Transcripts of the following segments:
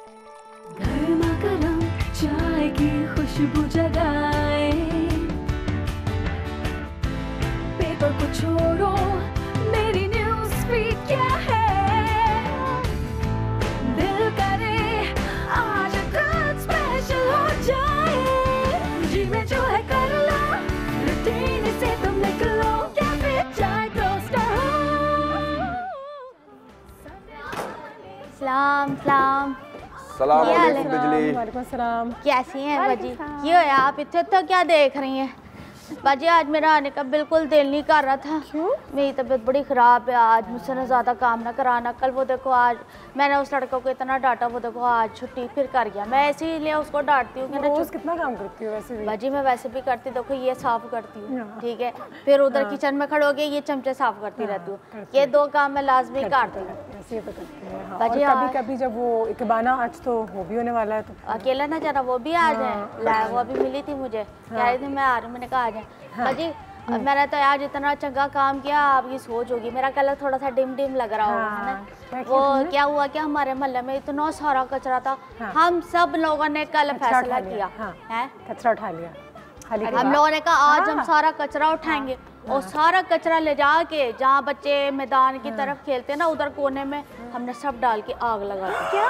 गर्मा गर्म चाय की खुशबू जगाए, पेपर को छोड़ो, मेरी न्यूज़ फीड क्या है, दिल करे आज कुछ स्पेशल हो जाए, जी में जो है कर लो, रूटीन से तुम निकलो, कैफे चाय टोस्टर हो। सलाम सलाम सलाम अलैकुम बिजली। वालेकुम सलाम। कैसी हैं बाजी? क्यों है आप इतने तो क्या देख रही हैं बाजी? आज मेरा आने का बिल्कुल दिल नहीं कर रहा था। क्यों? मेरी तबीयत बड़ी ख़राब है, आज मुझसे ना ज़्यादा काम ना कराना। कल वो देखो, आज मैंने उस लड़के को इतना डांटा, वो देखो आज छुट्टी फिर कर गया। मैं इसीलिए उसको डांटती हूँ कि ना रोज कितना काम करती हो वैसे भी? बाजी मैं वैसे भी करती, देखो ये साफ़ करती हूँ, ठीक है, फिर उधर किचन में खड़े हो गए ये चमचे साफ़ करती रहती हूँ, ये 2 काम मैं लाजमी करती हूँ। ऐसे तो करती है। हाँ। बाजी और कभी-कभी जब वो इकबाना आज तो वो भी होने वाला है तो अकेला ना जाना, वो भी आ जाए। ला वो अभी मिली थी मुझे, कह रही थी मैं आ रही हूँ, मैंने कहा आ जाए। बाजी मैंने तो आज इतना चंगा काम किया, आपकी सोच होगी मेरा कलर थोड़ा सा डिम डिम लग रहा होगा, है ना? वो क्या हुआ कि हमारे मोहल्ले में इतना सारा कचरा था, हम सब लोगों ने कल फैसला किया है, कचरा उठा लिया। हम लोगों ने कहा आज हम सारा कचरा उठाएंगे और सारा कचरा ले जाके जहाँ बच्चे मैदान की तरफ खेलते हैं ना, उधर कोने में हमने सब डाल के आग लगा दी। क्या?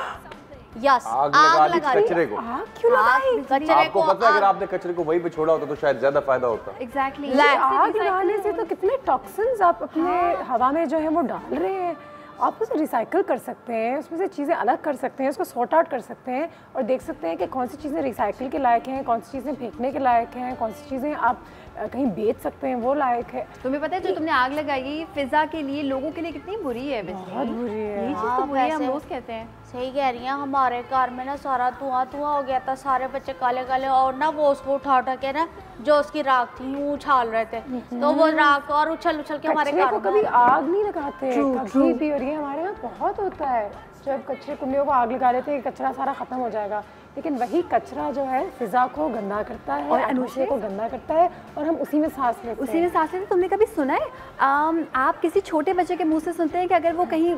यस, आग लगा दी कचरे को। क्यों लगाई? कचरे आपको पता है अगर आपने कचरे को वहीं पे छोड़ा होता तो शायद ज्यादा फायदा होता। एग्जैक्टली आग लगाने से तो कितने टॉक्सिन्स आप अपने हवा में जो है वो डाल रहे हैं। आप उसे रिसाइकिल कर सकते हैं, उसमें से चीज़ें अलग कर सकते हैं, उसको सॉर्ट आउट कर सकते हैं और देख सकते हैं कि कौन सी चीज़ें रिसाइकिल के लायक हैं, कौन सी चीज़ें फेंकने के लायक हैं, कौन सी चीज़ें आप कहीं बेच सकते हैं, वो लायक है। तुम्हें पता है जो तुमने आग लगाई है फिजा के लिए, लोगों के लिए कितनी बुरी है? बहुत बुरी है। यही चीज़ तो बुरी है, हम रोज कहते हैं। सही कह रही हैं, हमारे घर में ना सारा धुआं धुआं हो गया था, सारे बच्चे काले काले, और ना वो उसको उठा उठा के ना जो उसकी राख थी यूं उछाल रहे थे, तो वो राख और उछल उछल के हमारे घर को कभी आग नहीं लगाते कभी भी, और ये हमारे यहाँ बहुत होता है। जब कचरे कुंडियों को आग लगा लेते हैं कचरा सारा खत्म हो जाएगा, लेकिन वही कचरा जो है फिजा को गंदा करता है और एटमॉस्फेयर को गंदा करता है और हम उसी में सांस लेते हैं। उसी में सांस लेते। तुमने कभी सुना है आप किसी छोटे बच्चे के मुंह से सुनते हैं कि अगर वो कहीं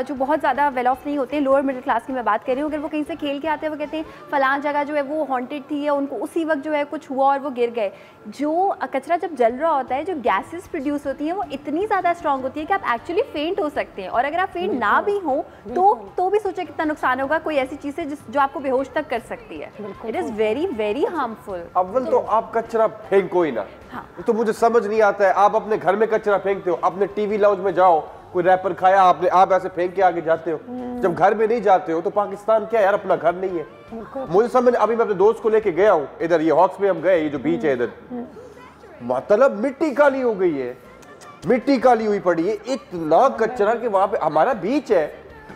जो बहुत ज़्यादा वेल ऑफ नहीं होते हैं, लोअर मिडिल क्लास की मैं बात कर रही हूँ, अगर वो कहीं से खेल के आते हैं, वो कहते हैं फलां जगह जो है वो हॉन्टेड थी या उनको उसी वक्त जो है कुछ हुआ और वो गिर गए। जो कचरा जब जल रहा होता है, जो गैसेस प्रोड्यूस होती हैं वो इतनी ज़्यादा स्ट्रॉन्ग होती है कि आप एक्चुअली फेंट हो सकते हैं, और अगर आप फेंट ना भी हो तो भी सोचो कितना नुकसान होगा। कोई ऐसी चीज़ है जो आपको बेहोश तक कर सकती है। It is very very harmful. अव्वल तो आप कचरा फेंको ही ना। तो मुझे समझ नहीं आता है, आप अपने घर में कचरा फेंकते हो, अपने टीवी लाउंज में जाओ, कोई रैपर खाया आपने, आप ऐसे फेंक के आगे जाते हो। जब घर में नहीं जाते हो तो पाकिस्तान क्या यार अपना घर नहीं है? मुझे समझ, अभी मैं अपने दोस्त को लेके गया हूँ इधर, ये हॉक्स में हम गए, ये जो बीच है इधर, मतलब मिट्टी काली हो गई है, मिट्टी काली हुई पड़ी है, इतना कचरा कि वहां पे हमारा बीच है,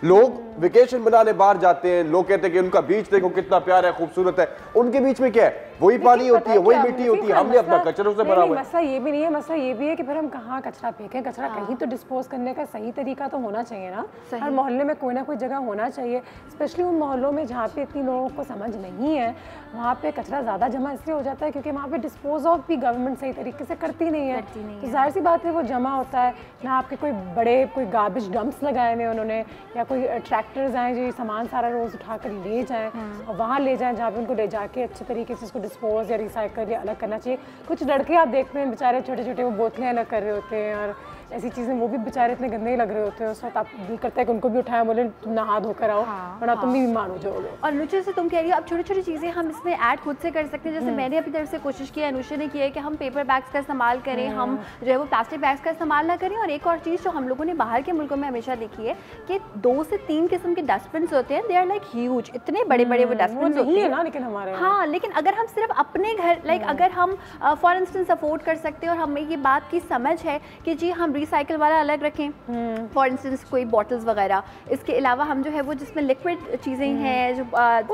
लोग वेकेशन बनाने बाहर जाते हैं, लोग कहते हैं कि उनका बीच देखो कितना प्यारा है, खूबसूरत है, उनके बीच में क्या है, वही पानी होती है, वही मिट्टी होती है, हमने अपना कचरों से भरा हुआ है। मसला ये भी नहीं है, मसला ये भी है कि फिर हम कहाँ कचरा फेंकें। कचरा कहीं तो डिस्पोज करने का सही तरीका तो होना चाहिए ना। हर मोहल्ले में कोई ना कोई जगह होना चाहिए, स्पेशली उन मोहल्लों में जहाँ पे इतनी लोगों को समझ नहीं है, वहाँ पे कचरा ज़्यादा जमा इसलिए हो जाता है क्योंकि वहाँ पे डिस्पोज ऑफ भी गवर्नमेंट सही तरीके से करती नहीं है। तो जाहिर सी बात है वो जमा होता है ना, आपके कोई बड़े कोई गार्बेज डंप्स लगाए हुए उन्होंने, या कोई ट्रैक्टर्स आए जो सामान सारा रोज़ उठा कर ले जाएँ और वहाँ ले जाएँ जहाँ पे उनको ले जाके अच्छे तरीके से इसको डिस्पोज या रिसाइकल या अलग करना चाहिए। कुछ लड़के आप देखते हैं बेचारे छोटे छोटे वो बोतलें अलग कर रहे होते हैं और ऐसी चीज़ें, वो भी बेचारे इतने गंदे ही लग रहे होते हैं। उस वक्त आप दिल करता है कि उनको भी उठाया, बोले तुम नहा धोकर आओ वरना तुम भी बीमार हो जाओगे। और अनुषा से तुम कह रही हो अब छोटी छोटी चीज़ें हम इसमें ऐड खुद से कर सकते हैं। जैसे मैंने अपनी तरफ से कोशिश की है, अनुषा ने की है कि हम पेपर बैग्स का इस्तेमाल करें, हम जो है वो प्लास्टिक बैग्स का इस्तेमाल ना करें। और एक और चीज़ जो हम लोगों ने बाहर के मुल्कों में हमेशा देखी है कि 2 से 3 किस्म के डस्टबिन होते हैं, दे आर लाइक ह्यूज, इतने बड़े बड़े वो डस्टबिन होते हैं ना, लेकिन हमारे लेकिन अगर हम सिर्फ अपने घर अगर हम फॉर इंस्टेंस अफोर्ड कर सकते हैं और हमें ये बात की समझ है कि जी हम रिसाइकल वाला अलग रखें, फॉर इंस्टेंस कोई बॉटल्स वगैरह, इसके अलावा हम जो है वो जिसमें लिक्विड चीज़ें हैं जो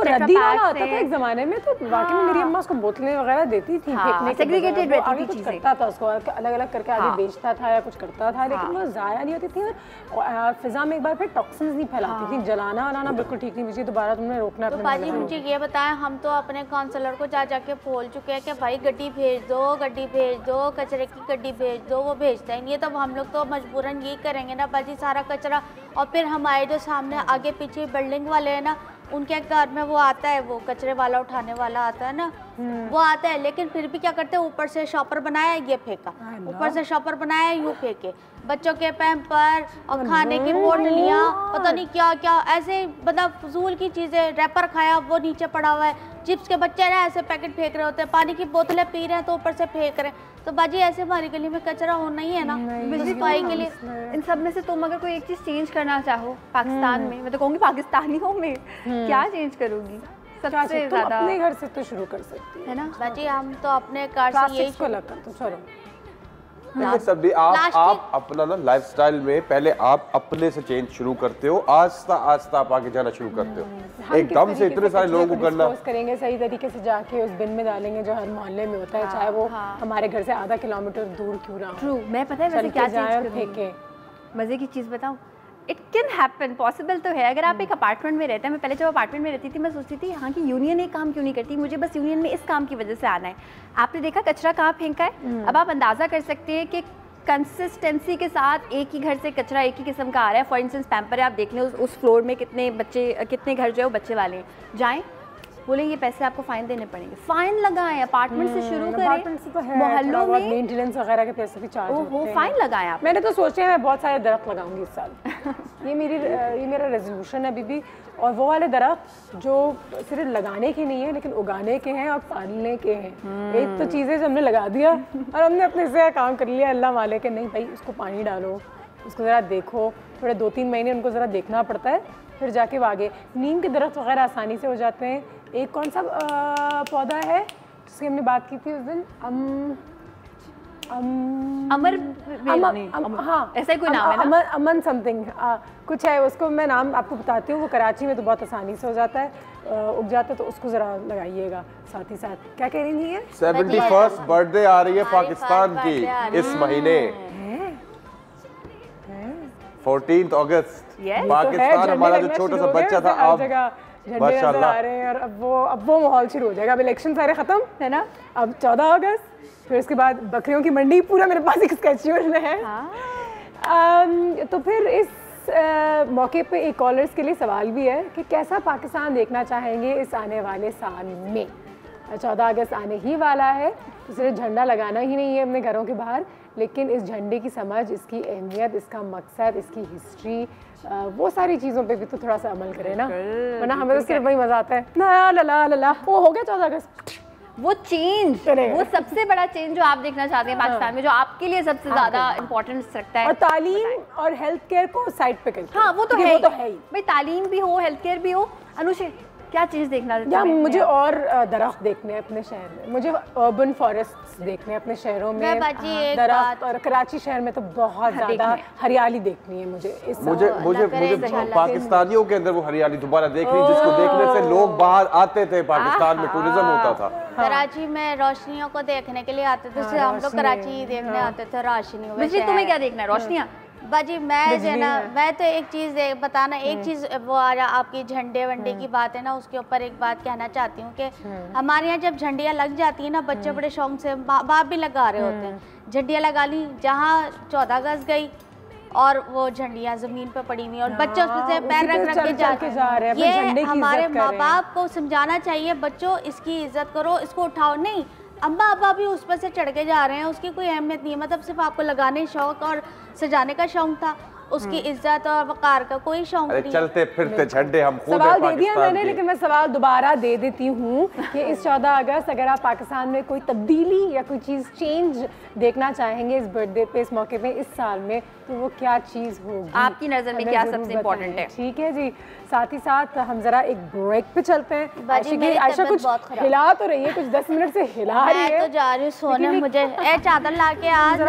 रद्दी वाला होता था एक ज़माने में, तो वाकई में मेरी अम्मा उसको बोतलें वगैरह देती थी फेंकने, सेग्रीगेटेड रहती थी चीज़ें, करता था उसको अलग अलग करके आगे बेचता था या कुछ करता था, लेकिन वो ज़ाया नहीं होती थी और फिजा में एक बार फिर टॉक्सिन्स नहीं फैलाती थी। जलाना वलाना बिल्कुल ठीक नहीं, मुझे दोबारा तुमने रोकना। तो बाजी मुझे ये बताएं, हम तो अपने काउंसलर को जा जाके बोल चुके हैं कि भाई गड्डी भेज दो, गड्डी भेज दो, कचरे की गड्डी भेज दो, वो भेजता ही नहीं है। तब हम लोग तो मजबूरन यही करेंगे ना बाजी, सारा कचरा, और फिर हमारे जो सामने आगे पीछे बिल्डिंग वाले हैं ना, उनके घर में वो आता है, वो कचरे वाला उठाने वाला आता है ना, वो आता है, लेकिन फिर भी क्या करते हैं, ऊपर से शॉपर बनाया ये फेंका, ऊपर से शॉपर बनाया यूँ फेंके, बच्चों के पैम्पर और खाने की बोतलियाँ, पता नहीं क्या क्या ऐसे मतलब फजूल की चीज़ें, रैपर खाया वो नीचे पड़ा हुआ है, चिप्स के बच्चे ना ऐसे पैकेट फेंक रहे होते हैं, पानी की बोतलें पी रहे हैं तो ऊपर से फेंक रहे हैं। तो बाजी ऐसे हमारी गली में कचरा होना ही है ना सफाई के लिए। इन सब में से तुम अगर कोई एक चीज़ चेंज करना चाहो पाकिस्तान में, मैं तो कहूँगी पाकिस्तानियों में, क्या चेंज करोगी सबसे ज़्यादा? अपने घर से तो शुरू कर सकती है ना बाजी, हम तो अपने घर से यही चलो। लेकिन सभी आप अपना ना लाइफस्टाइल में पहले आप अपने से चेंज शुरू करते हो, आस्ता आस्ता आप आगे जाना शुरू करते हो। एकदम से इतने सारे लोगों को करना करेंगे सही तरीके से, जाके उस बिन में डालेंगे जो हर मोहल्ले में होता है, चाहे वो हमारे घर से आधा किलोमीटर दूर क्यों ना हो। ट्रू। मैं पता है वैसे क्या चीज़ फेंके, मज़े की चीज़ बताऊँ, इट कैन हैपन, पॉसिबल तो है। अगर आप एक अपार्टमेंट में रहते हैं, मैं पहले जब अपार्टमेंट में रहती थी मैं सोचती थी यहाँ की यूनियन एक काम क्यों नहीं करती, मुझे बस यूनियन में इस काम की वजह से आना है। आपने देखा कचरा कहाँ फेंका है, अब आप अंदाज़ा कर सकते हैं कि कंसिस्टेंसी के साथ एक ही घर से कचरा एक ही किस्म का आ रहा है। फॉर इंस्टेंस पैम्पर है, आप देख लें उस फ्लोर में कितने घर जो है वो बच्चे वाले हैं, जाएँ बोले ये पैसे आपको फाइन देने पड़ेंगे, फाइन लगाएं, अपार्टमेंट से शुरू करें, मोहल्लों में मेंटेनेंस वगैरह के पैसे भी चार्ज होते हैं, फाइन लगाएं आप। मैंने तो सोचा है मैं बहुत सारे दरख्त लगाऊंगी इस साल ये मेरा रेजोल्यूशन है बीबी। और वो वाले दरख्त जो सिर्फ लगाने के नहीं है लेकिन उगाने के हैं और पालने के हैं। एक तो चीज़ें जो हमने लगा दिया और हमने अपने से काम कर लिया, अल्लाह वाले के नहीं भाई उसको पानी डालो, उसको ज़रा देखो, थोड़े 2-3 महीने उनको ज़रा देखना पड़ता है, फिर जाके वो आगे। नीम के दरख्त वगैरह आसानी से हो जाते हैं। एक कौन सा पौधा है जिसकी हमने बात की थी उस दिन, हाँ ऐसा ही कोई नाम है ना, अमन समथिंग कुछ है, उसको मैं नाम आपको बताती हूँ। वो कराची में तो बहुत आसानी से हो जाता है, उग जाता है, तो उसको ज़रा लगाइएगा साथ ही साथ। क्या कह रही है? 71st बर्थडे आ रही है पाकिस्तान की इस महीने, 14 अगस्त। पाकिस्तान हमारा जो छोटा सा बच्चा था अब माशाल्लाह आ रहे हैं, और अब वो माहौल शुरू हो जाएगा। अब इलेक्शन सारे खत्म है ना, अब 14 अगस्त, फिर उसके बाद बकरियों की मंडी, पूरा मेरे पास एक स्केड्यूल है। तो फिर इस मौके पे एक कॉलर्स के लिए सवाल भी है कि कैसा पाकिस्तान देखना चाहेंगे इस आने वाले साल में। 14 अगस्त आने ही वाला है, तो सिर्फ झंडा लगाना ही नहीं है अपने घरों के बाहर, लेकिन इस झंडे की समझ, इसकी अहमियत, इसका मकसद, इसकी हिस्ट्री, वो सारी चीज़ों पे भी तो थोड़ा सा अमल करें ना, वरना हमें तो सिर्फ वही मज़ा आता है ना ला ला ला। वो हो गया 14 अगस्त, वो चेंज, वो सबसे बड़ा चेंज जो आप देखना चाहते हैं पाकिस्तान में, जो आपके लिए सबसे ज़्यादा इम्पोर्टेंस रखता है। और तालीम और हेल्थ केयर को साइड पे करके, हाँ वो तो है ही भाई, तालीम भी हो, हेल्थ केयर भी हो। अनुषे क्या चीज़ देखना या मुझे और दरख्त देखने हैं अपने शहर में, मुझे अर्बन फॉरेस्ट्स देखने हैं अपने शहरों में, दरख्त। और कराची शहर में तो बहुत ज़्यादा हरियाली देखनी है मुझे पाकिस्तानियों के अंदर वो हरियाली दोबारा देखनी, जिसको देखने से लोग बाहर आते थे, पाकिस्तान में टूरिज्म होता था। कराची में रोशनियों को देखने के लिए आते थे, हम लोग कराची देखने आते थे रोशनी। तुम्हें क्या देखना है? रोशनियाँ बाजी मैं जो है ना, मैं तो एक चीज़ बताना, एक चीज़ वो आपकी झंडे वंडे की बात है ना, उसके ऊपर एक बात कहना चाहती हूँ कि हमारे यहाँ जब झंडियाँ लग जाती है ना, बच्चे बड़े शौक से, बाप भी लगा रहे होते हैं, झंडियाँ लगा ली, जहाँ 14 अगस्त गई और वो झंडियाँ ज़मीन पे पड़ी हुई और बच्चे उसमें से पैर रख रख के जा रहे हैं। ये हमारे माँ बाप को समझाना चाहिए, बच्चों इसकी इज्जत करो, इसको उठाओ नहीं। अम्मा अब्बा भी उस पर से चढ़ के जा रहे हैं, उसकी कोई अहमियत नहीं है, मतलब सिर्फ आपको लगाने शौक और सजाने का शौक था, उसकी इज्जत और वकार का कोई शौक नहीं। चलते फिरते झंडे हम खुद सवाल दे दिया मैंने, लेकिन मैं सवाल दोबारा दे देती हूँ कि इस 14 अगस्त अगर आप पाकिस्तान में कोई तब्दीली या कोई चीज़ चेंज देखना चाहेंगे इस बर्थडे पे, इस मौके पे, इस साल में, तो वो क्या चीज़ होगी आपकी नज़र में? क्या सबसे इम्पोर्टेंट है? ठीक है जी, साथ ही साथ हम जरा एक ब्रेक पे चलते हैं। आयशा कुछ हिला तो रही है, कुछ 10 मिनट से हिला रही है। मैं तो जा रही हूँ सोने, मुझे चादर ला के आज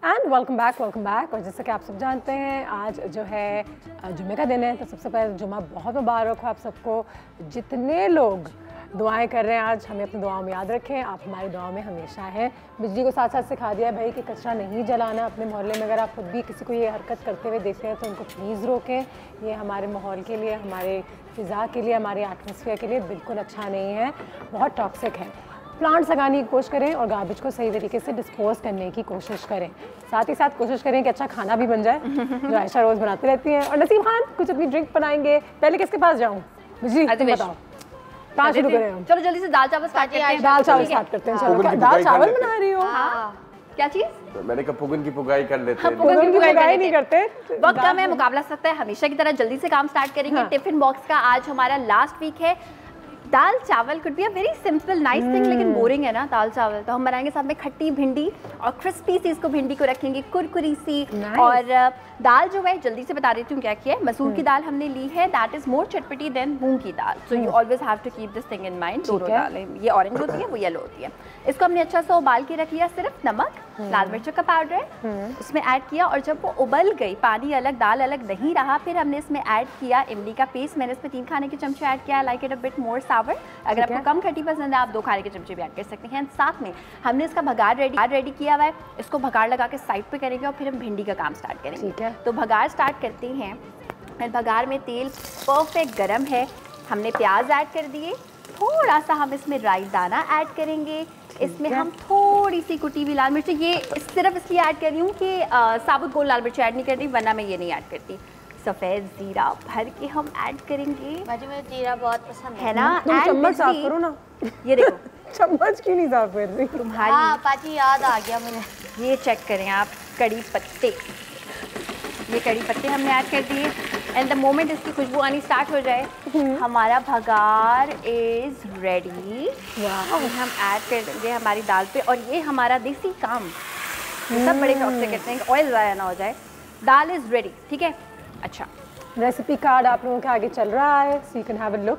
एंड वेलकम बैक। और जैसा कि आप सब जानते हैं, आज जो है जुमे का दिन है, तो सबसे पहले जुमा बहुत मुबारक हो आप सबको। जितने लोग दुआएं कर रहे हैं आज, हमें अपनी दुआओं में याद रखें, आप हमारी दुआओं में हमेशा हैं। बिजली को साथ साथ सिखा दिया है भाई कि कचरा नहीं जलाना अपने मोहल्ले में। अगर आप खुद भी किसी को ये हरकत करते हुए देखते हैं तो उनको प्लीज़ रोकें। ये हमारे माहौल के लिए, हमारे फ़िज़ा के लिए, हमारे एटमॉस्फेयर के लिए बिल्कुल अच्छा नहीं है, बहुत टॉक्सिक है। प्लांट्स लगाने की कोशिश करें और गार्बेज को सही तरीके से डिस्पोज करने की कोशिश करें। साथ ही साथ कोशिश करें कि अच्छा खाना भी बन जाए जो आयशा रोज़ बनाती रहती हैं। और नसीम खान कुछ अपनी ड्रिंक बनाएंगे, पहले किसके पास जाऊँ? जी बताओ, कहाँ शुरू करें हम? चलो जल्दी से दाल चावल स्टार्ट करते हैं। दाल चावल स्टार्ट करते हैं। चलो, दाल चावल बना रही हो? क्या चीज? मैंने कहा पुगन की पुगाई कर लेते हैं। पुगन की पुगाई नहीं करते। वक्त कम है, मुकाबला सकता है, हमेशा की तरह जल्दी से काम स्टार्ट करेंगे। टिफिन बॉक्स का आज हमारा लास्ट वीक है। दाल चावल could be a very simple nice thing, लेकिन बोरिंग है ना दाल चावल। तो हम बनाएंगे साथ में खट्टी भिंडी और क्रिस्पी सी इसको भिंडी को रखेंगे, कुरकुरी सी। और दाल जो है जल्दी से बता देती हूँ क्या किया है। मसूर की दाल हमने ली है, दैट इज मोर चटपटी देन मूंग की दाल, so you always have to keep this thing in mind. दोनों दालें, ये ऑरेंज होती है, वो येलो होती है। इसको हमने अच्छा सा उबाल के रख लिया, सिर्फ नमक, लाल मिर्चों का पाउडर उसमें ऐड किया। और जब वो उबल गई, पानी अलग दाल अलग नहीं रहा, फिर हमने इसमें ऐड किया इमली का पेस्ट। मैंने इसमें 3 खाने के चमचे ऐड किया, like it a bit more sour. अगर आपको कम खट्टी पसंद है आप 2 खाने के चमचे भी ऐड कर सकते हैं। साथ में हमने इसका भगार रेडी किया हुआ है, इसको भगार लगा के साइड पे करेंगे और फिर हम भिंडी का काम स्टार्ट करेंगे। ठीक है, तो भगार स्टार्ट करते हैं। भगार में तेल परफेक्ट गरम है, हमने प्याज ऐड कर दिए, थोड़ा सा हम इसमें राई दाना ऐड करेंगे। इसमें हम थोड़ी सी कुटी हुई लाल मिर्च, ये सिर्फ इसलिए ऐड कर रही हूँ कि साबुत गोल लाल मिर्च ऐड नहीं कर रही, वरना मैं ये नहीं ऐड करती। सफ़ेद जीरा भर के हम ऐड करेंगे। मुझे जीरा बहुत पसंद है ना। चम्मच साफ करो ना, ये देखो चम्मच क्यों नहीं साफ कर रही तुम्हारी? पाजी याद आ गया मुझे। ये चेक करें आप, कड़ी पत्ते, ये कड़ी पत्ते हमने ऐड कर दिए। एंड द मोमेंट इसकी खुशबू आनी स्टार्ट हो जाए, हमारा भगार इज रेडी। हम ऐड कर देंगे हमारी दाल पे। और ये हमारा देसी काम, सब बड़े शौक से कहते हैं कि ऑयल ज़ाया ना हो जाए। दाल इज रेडी, ठीक है। अच्छा, रेसिपी कार्ड आप लोगों के आगे चल रहा है, सो you can have a look.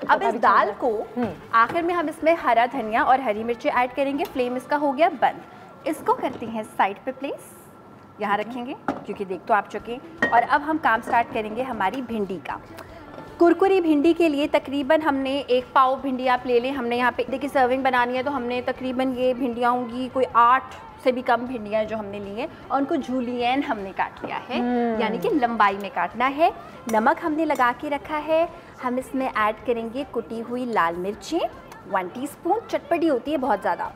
अब इस दाल को आखिर में हम इसमें हरा धनिया और हरी मिर्ची ऐड करेंगे। फ्लेम इसका हो गया बंद। इसको करते हैं साइड पे प्लेस, यहाँ रखेंगे क्योंकि देख तो आप चुके। और अब हम काम स्टार्ट करेंगे हमारी भिंडी का। कुरकुरी भिंडी के लिए तकरीबन हमने 1 पाव भिंडी आप ले लें। हमने यहाँ पे देखिए सर्विंग बनानी है, तो हमने तकरीबन ये भिंडियाँ होंगी कोई 8 से भी कम भिंडियाँ जो हमने ली हैं, और उनको जूलियन हमने काट लिया है, यानी कि लंबाई में काटना है। नमक हमने लगा के रखा है। हम इसमें ऐड करेंगे कुटी हुई लाल मिर्चें 1 टीस्पून, चटपटी होती है बहुत ज़्यादा।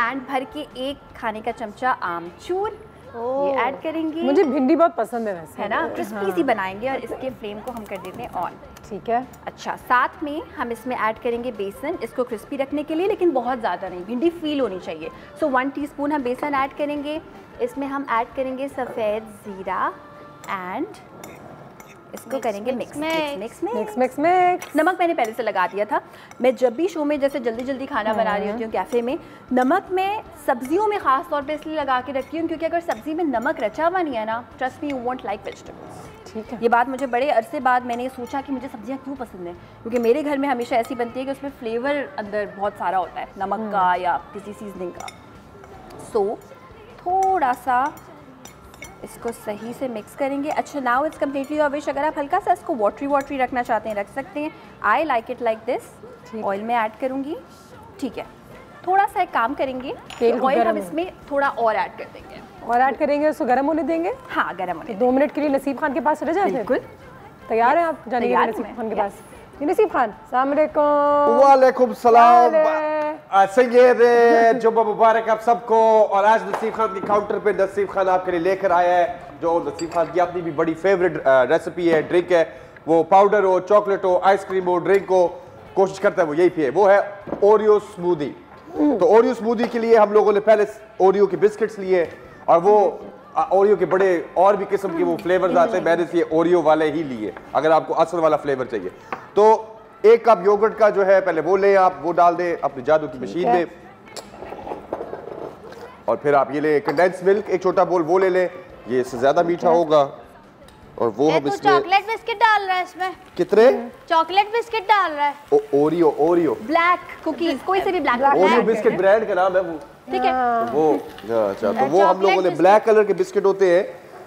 एंड भर के 1 खाने का चमचा आमचूर ये ऐड करेंगे। मुझे भिंडी बहुत पसंद है वैसे, है ना। क्रिस्पी सी बनाएंगे और इसके फ्लेम को हम कर देते हैं ऑन। ठीक है। अच्छा, साथ में हम इसमें ऐड करेंगे बेसन, इसको क्रिस्पी रखने के लिए, लेकिन बहुत ज़्यादा नहीं, भिंडी फील होनी चाहिए। सो 1 टीस्पून हम बेसन ऐड करेंगे। इसमें हम ऐड करेंगे सफ़ेद ज़ीरा एंड इसको करेंगे मिक्स। नमक मैंने पहले से लगा दिया था। मैं जब भी शो में जैसे जल्दी जल्दी खाना बना रही होती हूँ कैफ़े में, नमक मैं सब्जियों में ख़ास तौर पे इसलिए लगा के रखती हूँ क्योंकि अगर सब्जी में नमक रचा हुआ नहीं है ना, trust me, you won't like vegetables. ठीक है। ये बात मुझे बड़े अरसे बाद मैंने सोचा कि मुझे सब्जियाँ क्यों पसंद है, क्योंकि मेरे घर में हमेशा ऐसी बनती है कि उसमें फ्लेवर अंदर बहुत सारा होता है नमक का या किसी सीजनिंग का। सो थोड़ा सा इसको सही से मिक्स करेंगे। अच्छा, now it's completely your wish. अगर आप हल्का सा इसको वाटरी रखना चाहते हैं रख सकते हैं। I like it like this. Oil में ऐड करूँगी, ठीक है। थोड़ा सा एक काम करेंगे, ऑयल हम इसमें थोड़ा और ऐड कर देंगे। और ऐड करेंगे, उसको गर्म होने देंगे। हाँ, गर्म होने। 2 मिनट के लिए नसीब खान के पास चले जाए। बिल्कुल तैयार हैं आप जाने के लिए नसीब खान के पास? नसीब खान, अस्सलाम वालेकुम। वालेकुम सलाम। सैयद जुम्मा मुबारक आप सबको। और आज नसीब खान के काउंटर पे नसीब खान आपके लिए लेकर आया है जो नसीब खान की अपनी भी बड़ी फेवरेट रेसिपी है, ड्रिंक है। वो पाउडर हो, चॉकलेट हो, आइसक्रीम हो, ड्रिंक हो, कोशिश करता है वो यही पिए। वो है ओरियो स्मूदी। तो ओरियो स्मूदी के लिए हम लोगों ने पहले ओरियो के बिस्किट्स लिए, और वो ओरियो के बड़े और भी किस्म के वो फ्लेवर्स आते हैं, मैंने ये ओरियो वाले ही लिए। अगर आपको असल वाला फ्लेवर चाहिए तो 1 कप योगर्ट का जो है पहले वो लें आप, वो डाल दें अपनी जादू की मशीन में। और फिर आप ये ले कंडेंस मिल्क 1 छोटा बोल वो ले लें, ये इससे ज्यादा मीठा होगा। और वो हम इसमें चॉकलेट बिस्किट डाल रहा है इसमें। कितने? चॉकलेट बिस्किट डाल रहा है। ओरियो ब्लैक कुकीज, कोई से भी ब्लैक। ओरियो बिस्किट ब्रांड का नाम है वो, ठीक है। वो अच्छा, तो वो हम लोगों ने ब्लैक कलर के बिस्किट होते हैं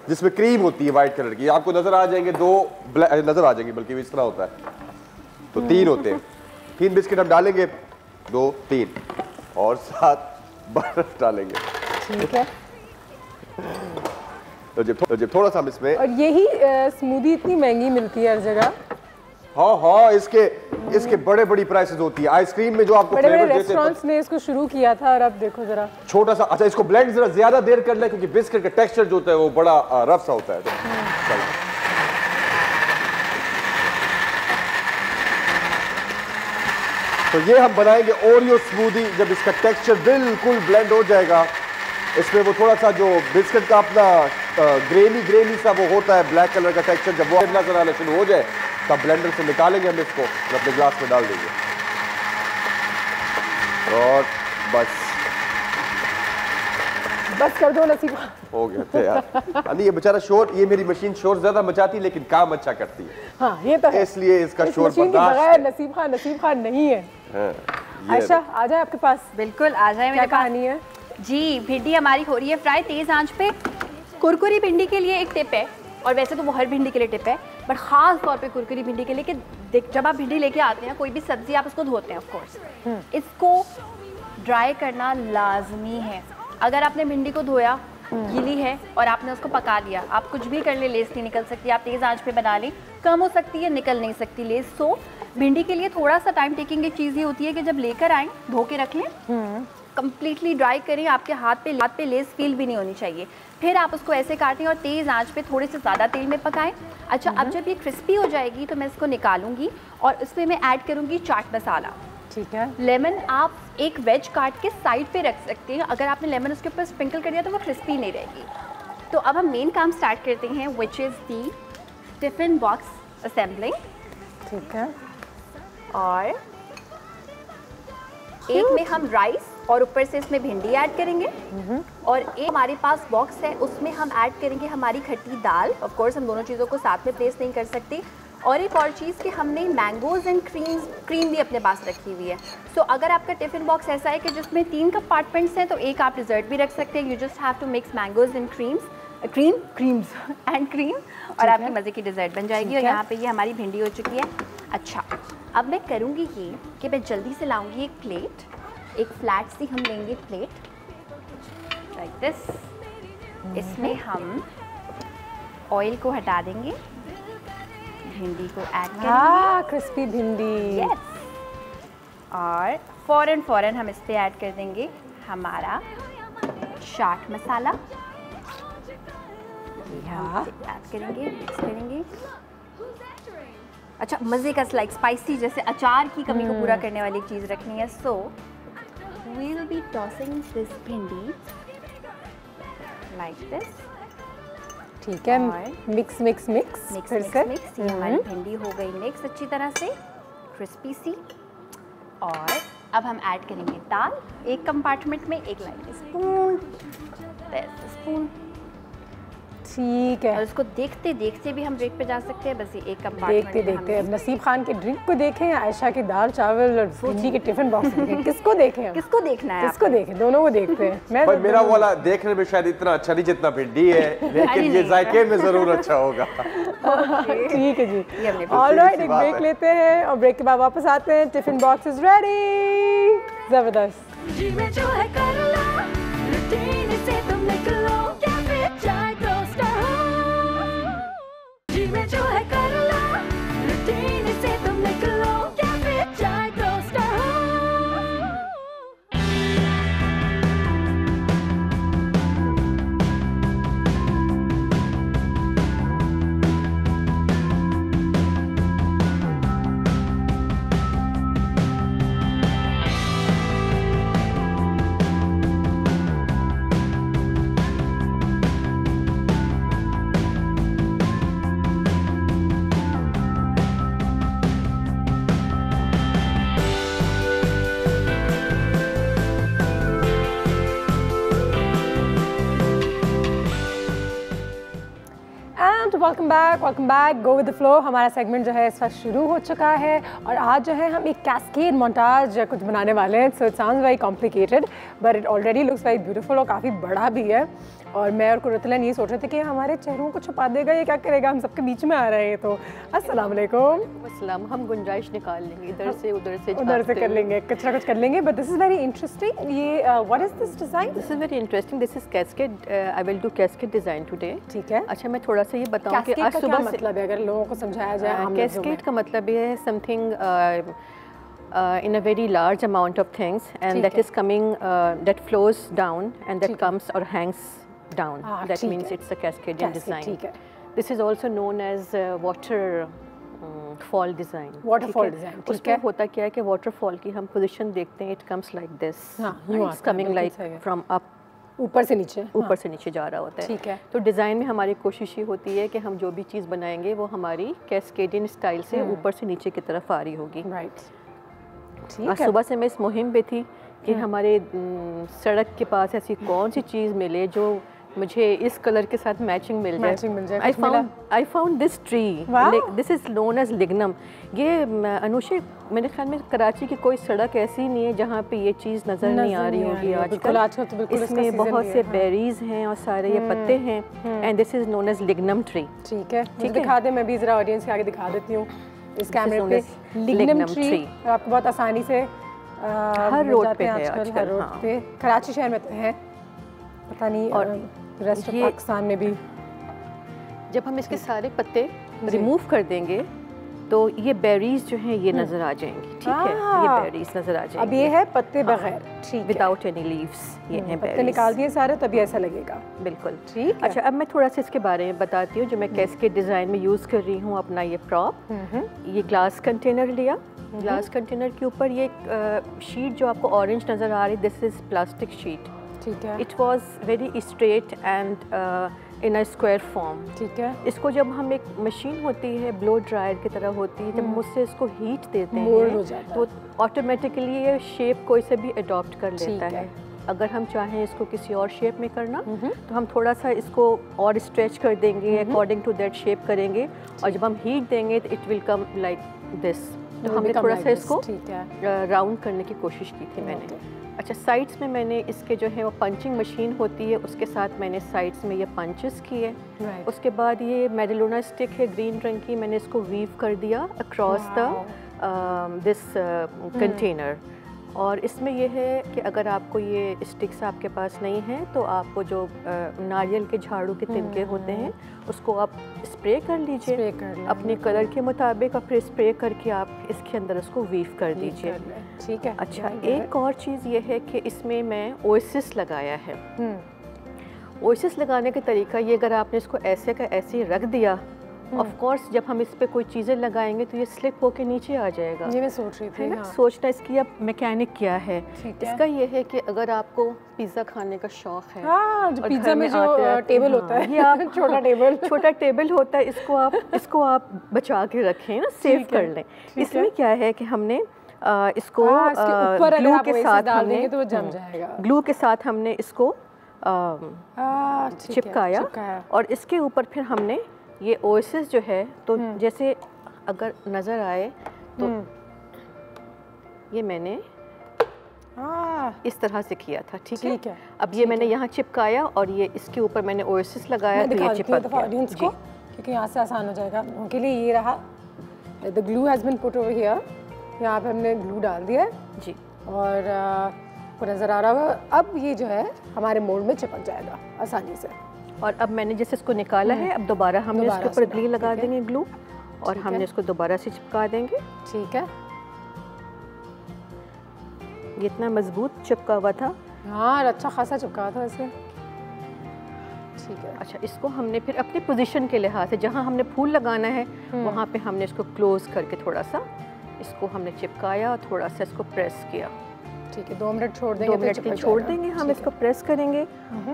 जिसमें क्रीम होती है व्हाइट कलर की। आपको नजर आ जाएंगे 2 नजर आ जाएंगे, बल्कि इस तरह होता है, तो 3 होते हैं। 3 बिस्किट हम डालेंगे, 2 3 और साथ बर्फ डालेंगे। ठीक है। तो जब थोड़ा सा हम इसमें, और यही स्मूदी इतनी महंगी मिलती है हर जगह। हाँ, इसके बड़ी प्राइसेस होती है। आइसक्रीम में जो आपको बड़े फ्लेवर देते हैं, रेस्टोरेंट्स ने इसको शुरू किया था और अब देखो जरा छोटा सा। अच्छा, इसको ब्लेंड जरा ज्यादा देर कर ले क्योंकि बिस्किट का टेक्सचर जो होता है वो बड़ा रफ सा होता है। तो तो ये हम बनाएंगे ओरियो स्मूदी। जब इसका टेक्सचर बिल्कुल ब्लेंड हो जाएगा, इसमें वो थोड़ा सा जो बिस्किट का अपना ग्रेनी सा वो होता है ब्लैक कलर का टेक्सचर, जब वो नजर आना शुरू हो जाए तब ब्लेंडर से निकालेंगे हम इसको और अपने ग्लास में डाल देंगे। और बस कर दो नसीब, हो गया तैयार। नहीं, ये बेचारा शोर, ये मेरी मशीन शोर ज्यादा मचाती है लेकिन काम अच्छा करती है। हाँ, ये तो है। इसलिए इसका शोर बर्दाश्त नसीब खान नहीं है। आयशा, आ जाए आपके पास। बिल्कुल आ जाए। क्या कहानी है जी? भिंडी हमारी हो रही है फ्राई तेज आंच पे। कुरकुरी भिंडी के लिए एक टिप है, और वैसे तो वो हर भिंडी के लिए टिप है, बट खास तौर पे कुरकुरी भिंडी के लिए कि जब आप भिंडी लेके आते हैं, कोई भी सब्जी आप उसको धोते हैं, ऑफ कोर्स इसको ड्राई करना लाजमी है। अगर आपने भिंडी को धोया, गीली है और आपने उसको पका लिया, आप कुछ भी कर ले, लेस नहीं निकल सकती। आप तेज़ आंच पे बना लें, कम हो सकती है, निकल नहीं सकती लेस। सो भिंडी के लिए थोड़ा सा टाइम टेकिंग एक चीज़ ये होती है कि जब लेकर आएँ, धो के रख लें, कंप्लीटली ड्राई करें, आपके हाथ पे लेस फील भी नहीं होनी चाहिए। फिर आप उसको ऐसे काटें और तेज़ आंच पे थोड़े से ज़्यादा तेल में पकाएं। अच्छा, अब जब ये क्रिस्पी हो जाएगी तो मैं इसको निकालूंगी और इसमें मैं ऐड करूंगी चाट मसाला। ठीक है। लेमन आप एक वेज काट के साइड पे रख सकते हैं। अगर आपने लेमन उसके ऊपर स्प्रिंकल कर दिया तो वो क्रिस्पी नहीं रहेगी। तो अब हम मेन काम स्टार्ट करते हैं, which is the tiffin box assembling. ठीक है। और एक में हम राइस और ऊपर से इसमें भिंडी ऐड करेंगे, और एक हमारे पास बॉक्स है उसमें हम ऐड करेंगे हमारी खट्टी दाल। ऑफ कोर्स हम दोनों चीज़ों को साथ में प्लेस नहीं कर सकते। और एक और चीज़ कि हमने मैंगोज़ एंड क्रीम भी अपने पास रखी हुई है। सो अगर आपका टिफ़िन बॉक्स ऐसा है कि जिसमें 3 कंपार्टमेंट्स हैं, तो एक आप डिज़र्ट भी रख सकते हैं। You just have to mix mangoes and creams and cream, और आपकी मज़े की डिज़र्ट बन जाएगी। और यहाँ पे ये हमारी भिंडी हो चुकी है। अच्छा, अब मैं करूँगी ये कि मैं जल्दी से लाऊँगी एक प्लेट, एक फ्लैट सी हम लेंगे प्लेट लाइक दिस। इसमें हम ऑयल को हटा देंगे, भिंडी को ऐड करेंगे, क्रिस्पी भिंडी। यस। और फ़ौरन हम इस पे ऐड कर देंगे हमारा चाट मसाला। हम ऐड करेंगे, मिक्स करेंगे। अच्छा, मज़े का लाइक स्पाइसी, जैसे अचार की कमी को पूरा करने वाली चीज़ रखनी है। So we will be tossing this bhindi like this. ठीक है। मिक्स फिर से मिक्स। ये हमारी भिंडी हो गई मिक्स अच्छी तरह से, क्रिस्पी सी। और अब हम ऐड करेंगे दाल, एक कंपार्टमेंट में एक लाइट स्पून। ठीक है। और उसको देखते देखते भी हम ब्रेक पे जा सकते हैं। बस ये एक कंपार्टमेंट देखते अब नसीब खान के ड्रिंक को देखें या आयशा के दाल चावल और भिंडी के टिफिन बॉक्स देखें, किसको देखें? किसको देखना है? किसको देखें? दोनों को देखते हैं। मैं भाई मेरा वाला देखने में शायद इतना अच्छा नहीं जितना भिंडी है, लेकिन ये जायके में जरूर अच्छा होगा। ठीक है जी। ऑलराइट, एक ब्रेक लेते हैं और ब्रेक के बाद वापस आते हैं। Tiffin box is ready. जबरदस्त। Welcome back. Go with the flow हमारा सेगमेंट जो है इस वक्त शुरू हो चुका है और आज जो है हम एक कैस्केड मोंटाज कुछ बनाने वाले हैं। So it sounds very complicated but it already looks very beautiful और काफ़ी बड़ा भी है। और मैं और कुरतलन ये सोच रहे थे कि हमारे चेहरों को छुपा देगा, ये क्या करेगा, हम सबके बीच में आ रहे हैं। तो अस्सलाम वालेकुम। अस्सलाम। हम गुंजाइश निकाल लेंगे, इधर से उधर से कर लेंगे, कुछ ना कुछ कर लेंगे। But this is very interesting. ये what is this design? This is very interesting. This is cascade. I will do cascade design today. ठीक है। अच्छा, मैं थोड़ा सा ये बताऊँ कि आज सुबह से मतलब है, अगर लोगों को समझाया जाए। कैस्केड का मतलब ये है something in a very large amount of things, and that is coming, that flows down and that comes or hangs down. That means it's a cascadian design. This is also known as waterfall design. Waterfall design. उसमें होता क्या है कि waterfall की हम position देखते हैं, it comes like this. It's coming like from up. ऊपर से नीचे, ऊपर से नीचे जा रहा होता है। ठीक है। तो डिज़ाइन में हमारी कोशिश ये होती है कि हम जो भी चीज़ बनाएंगे वो हमारी कैस्केडियन स्टाइल से ऊपर से नीचे की तरफ आ रही होगी। राइट। आज सुबह से मैं इस मुहिम पे थी कि हमारे सड़क के पास ऐसी कौन सी चीज़ मिले जो मुझे इस कलर के साथ मैचिंग मिल जाए। I found this tree, this is known as lignum. ये अनुषे, मेरे ख्याल में कराची की कोई सड़क ऐसी नहीं है जहाँ पे ये चीज़ नज़र नहीं आ रही होगी आजकल। इसमें बहुत से बेरीज हैं और सारे ये पत्ते हैं, and this is known as lignum tree. ठीक है, दिखा दे, मैं भी ज़रा ऑडियंस के आगे दिखा देती हूँ इस कैमरे पे। लिग्नम ट्री आपको बहुत आसानी से हर रोड पे है आजकल, हर रोड पे। कराची शहर में तो है, पता नहीं और रेस्ट ऑफ पाकिस्तान में भी। जब हम इसके सारे पत्ते रिमूव कर देंगे तो ये बेरीज जो हैं ये नज़र आ जाएंगी। ठीक है, ये बेरीज नज़र आ जाएंगी। अब ये है पत्ते बगैर, ठीक है, विदाउट एनी लीव्स, ये हैं बेरीज। पत्ते निकाल दिए सारे तभी ऐसा लगेगा। बिल्कुल ठीक है। अच्छा, अब मैं थोड़ा सा इसके बारे में बताती हूँ जो मैं कैस्केड डिज़ाइन में यूज़ कर रही हूँ अपना ये प्रॉप। ये ग्लास कंटेनर लिया, ग्लास कंटेनर के ऊपर ये शीट जो आपको ऑरेंज नज़र आ रही, दिस इज़ प्लास्टिक शीट। ठीक है। It was very straight and in a square form. ठीक है। इसको जब हम एक मशीन होती है ब्लो ड्रायर की तरह होती है, जब मुझसे इसको हीट देते हैं तो ऑटोमेटिकली ये शेप कोई से भी अडॉप्ट कर लेता है। अगर हम चाहें इसको किसी और शेप में करना तो हम थोड़ा सा इसको और स्ट्रेच कर देंगे, अकॉर्डिंग टू दैट शेप करेंगे, और जब हम हीट देंगे तो it will come like this. तो हमने थोड़ा सा इसको राउंड करने की कोशिश की थी मैंने। अच्छा, साइड्स में मैंने इसके जो है वो पंचिंग मशीन होती है, उसके साथ मैंने साइड्स में ये पंचेस किए। उसके बाद ये मेडलोना स्टिक है ग्रीन रंग की, मैंने इसको वीव कर दिया अक्रॉस द दिस कंटेनर। और इसमें यह है कि अगर आपको ये स्टिक्स आपके पास नहीं है तो आपको जो नारियल के झाड़ू के तिनके होते हैं उसको आप स्प्रे कर लीजिए अपने कलर के मुताबिक, और फिर स्प्रे करके आप इसके अंदर उसको वीव कर दीजिए। ठीक है। अच्छा, एक और चीज़ ये है कि इसमें मैं ओएसिस लगाया है। ओएसिस लगाने का तरीका ये, अगर आपने इसको ऐसे का ऐसे ही रख दिया, ऑफ कोर्स जब हम इस पे कोई चीज़ें लगाएंगे तो ये स्लिप होके नीचे आ जाएगा। ये मैं सोच रही थी ना, सोचना इसकी अब मैकेनिक क्या है। इसका ये है कि अगर आपको पिज़्ज़ा खाने का शौक है, जो पिज़्ज़ा में जो टेबल होता है, ये आप छोटा टेबल होता है, इसको आप बचा के रखें ना, सेव कर लें। इसमें क्या है कि हमने इसको ग्लू के साथ हमने तो जम जाएगा। ग्लू के साथ हमने इसको चिपकाया, और इसके ऊपर फिर हमने ये ओएसिस जो है, तो जैसे अगर नज़र आए तो ये मैंने इस तरह से किया था। ठीक है। अब ये मैंने यहाँ चिपकाया और ये इसके ऊपर मैंने ओएसिस लगाया तो ये चिपक गया को, क्योंकि यहाँ से आसान हो जाएगा उनके लिए। ये रहा, the glue has been put over here, यहाँ पे हमने ग्लू डाल दिया है जी, और आपको नज़र आ रहा होगा अब ये जो है हमारे मोल्ड में चिपक जाएगा आसानी से। और अब मैंने जैसे इसको निकाला है, अब दोबारा हमने इसके ऊपर ग्लू लगा देंगे, ग्लू, और हमने इसको दोबारा से चिपका देंगे। ठीक है। ये इतना मजबूत चिपका हुआ था। हाँ, अच्छा खासा चिपका हुआ था वैसे। ठीक है। अच्छा, इसको हमने फिर अपनी पोजीशन के लिहाज से जहाँ हमने फूल लगाना है वहाँ पे हमने इसको क्लोज करके थोड़ा सा इसको हमने चिपकाया और थोड़ा सा इसको प्रेस किया। ठीक है, 2 मिनट छोड़ देंगे, 2 मिनट छोड़ देंगे हम इसको प्रेस करेंगे,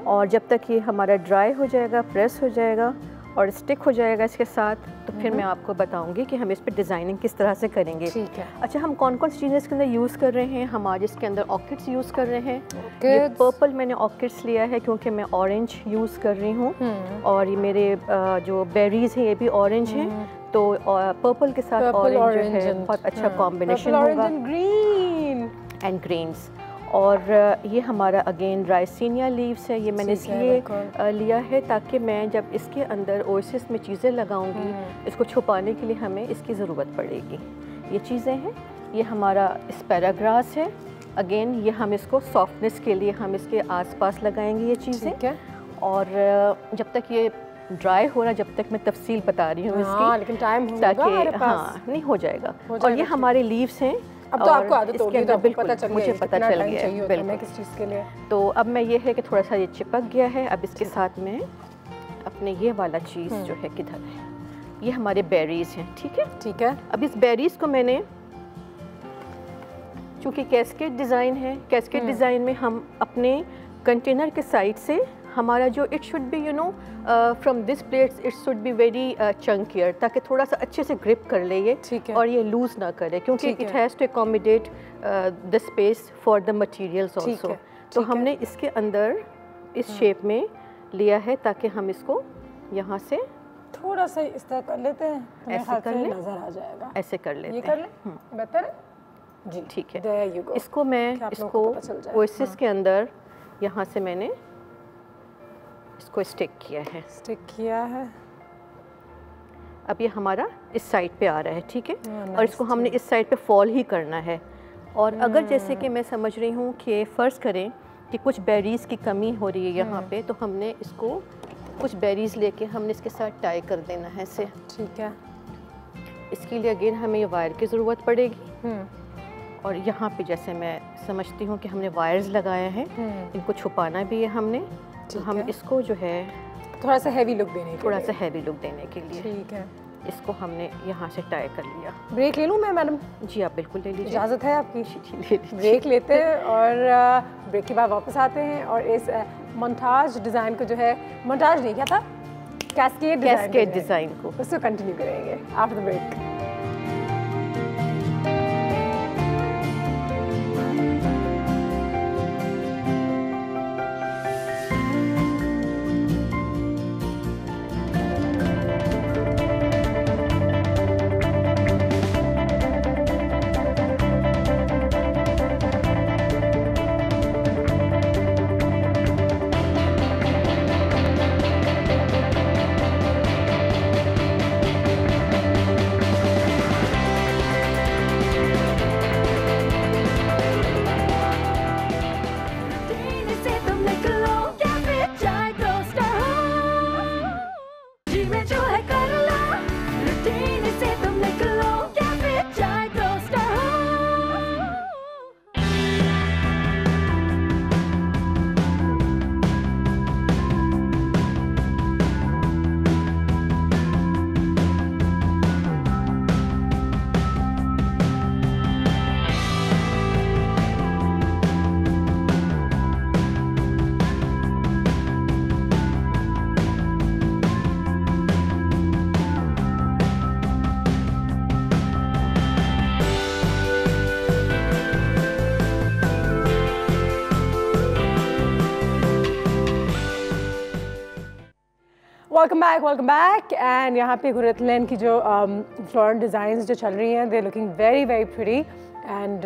और जब तक ये हमारा ड्राई हो जाएगा, प्रेस हो जाएगा और स्टिक हो जाएगा इसके साथ, तो फिर मैं आपको बताऊंगी कि हम इस पर डिज़ाइनिंग किस तरह से करेंगे। ठीक है। अच्छा, हम कौन कौन सी चीज़ें इसके अंदर यूज़ कर रहे हैं? हम आज इसके अंदर ऑर्किड्स यूज़ कर रहे हैं। ये पर्पल मैंने ऑर्किड्स लिया है क्योंकि मैं ऑरेंज यूज़ कर रही हूँ, और ये मेरे जो बेरीज हैं ये भी ऑरेंज हैं, तो पर्पल के साथ ऑरेंज है बहुत अच्छा कॉम्बिनेशन होगा, ग्रीन एंड ग्रीन्स। और ये हमारा अगेन राइसिनिया लीव्स है। ये मैंने इसलिए लिया है ताकि मैं जब इसके अंदर ओएसिस में चीज़ें लगाऊंगी, इसको छुपाने के लिए हमें इसकी ज़रूरत पड़ेगी। ये चीज़ें हैं। ये हमारा एस्पैराग्रास है। अगेन ये हम इसको सॉफ्टनेस के लिए हम इसके आसपास लगाएंगे ये चीज़ें। और जब तक ये ड्राई हो रहा, जब तक मैं तफसील बता रही हूँ इसकी, लेकिन टाइम ताकि नहीं हो जाएगा। और ये हमारे लीव्स हैं। अब तो आपको आदत होगी, तो बिल्कुल पता चल मुझे पता चल गया है बिल्कुल किस चीज़ के लिए। तो अब मैं ये है कि थोड़ा सा ये चिपक गया है। अब इसके साथ में अपने ये वाला चीज़ जो है किधर है, ये हमारे बेरीज हैं। ठीक है, ठीक है। अब इस बेरीज को मैंने, चूँकि कैस्केड डिज़ाइन है, कैस्केड डिज़ाइन में हम अपने कंटेनर के साइड से हमारा जो it should be from this plates it should be very chunkier, ताकि थोड़ा सा अच्छे से ग्रिप कर ले ये और ये लूज़ ना करे, क्योंकि it has to accommodate the space for the materials also. तो हमने इसके अंदर इस शेप में लिया है ताकि हम इसको यहाँ से थोड़ा सा इस तरह कर लेते हैं, ऐसे कर ले, नजर आ जाएगा। ऐसे कर लेते हैं, ये कर ले, बेहतर है जी। ठीक है, There you go। इसको मैं इसको ओएसिस के अंदर यहाँ से मैंने इसको स्टिक किया है, अब ये हमारा इस साइड पे आ रहा है। ठीक है, और इसको हमने इस साइड पे फॉल ही करना है। और अगर जैसे कि मैं समझ रही हूँ कि फ़र्ज़ करें कि कुछ बेरीज़ की कमी हो रही है यहाँ पे, तो हमने इसको कुछ बेरीज़ लेके हमने इसके साथ टाई कर देना है इसे। ठीक है, इसके लिए अगेन हमें ये वायर की ज़रूरत पड़ेगी। और यहाँ पे जैसे मैं समझती हूँ कि हमने वायर्स लगाए हैं, इनको छुपाना भी है हमने, तो हम इसको जो है थोड़ा सा हैवी लुक देने के लिए, थोड़ा सा हैवी लुक देने के लिए, ठीक है, इसको हमने यहाँ से टाई कर लिया। ब्रेक ले लूँ मैं मैडम? जी आप बिल्कुल ले लीजिए, इजाज़त है आपकी? ले लीजिए। ब्रेक लेते हैं और ब्रेक के बाद वापस आते हैं और इस मोन्टाज डिज़ाइन को जो है, मोन्टाज नहीं क्या था, कैस्केड डिज़ाइन को उसको कंटिन्यू करेंगे after the break. Welcome back. And यहाँ पे गुररत लैन की जो फ्लोरल डिज़ाइंस जो चल रही हैं, they looking very very pretty and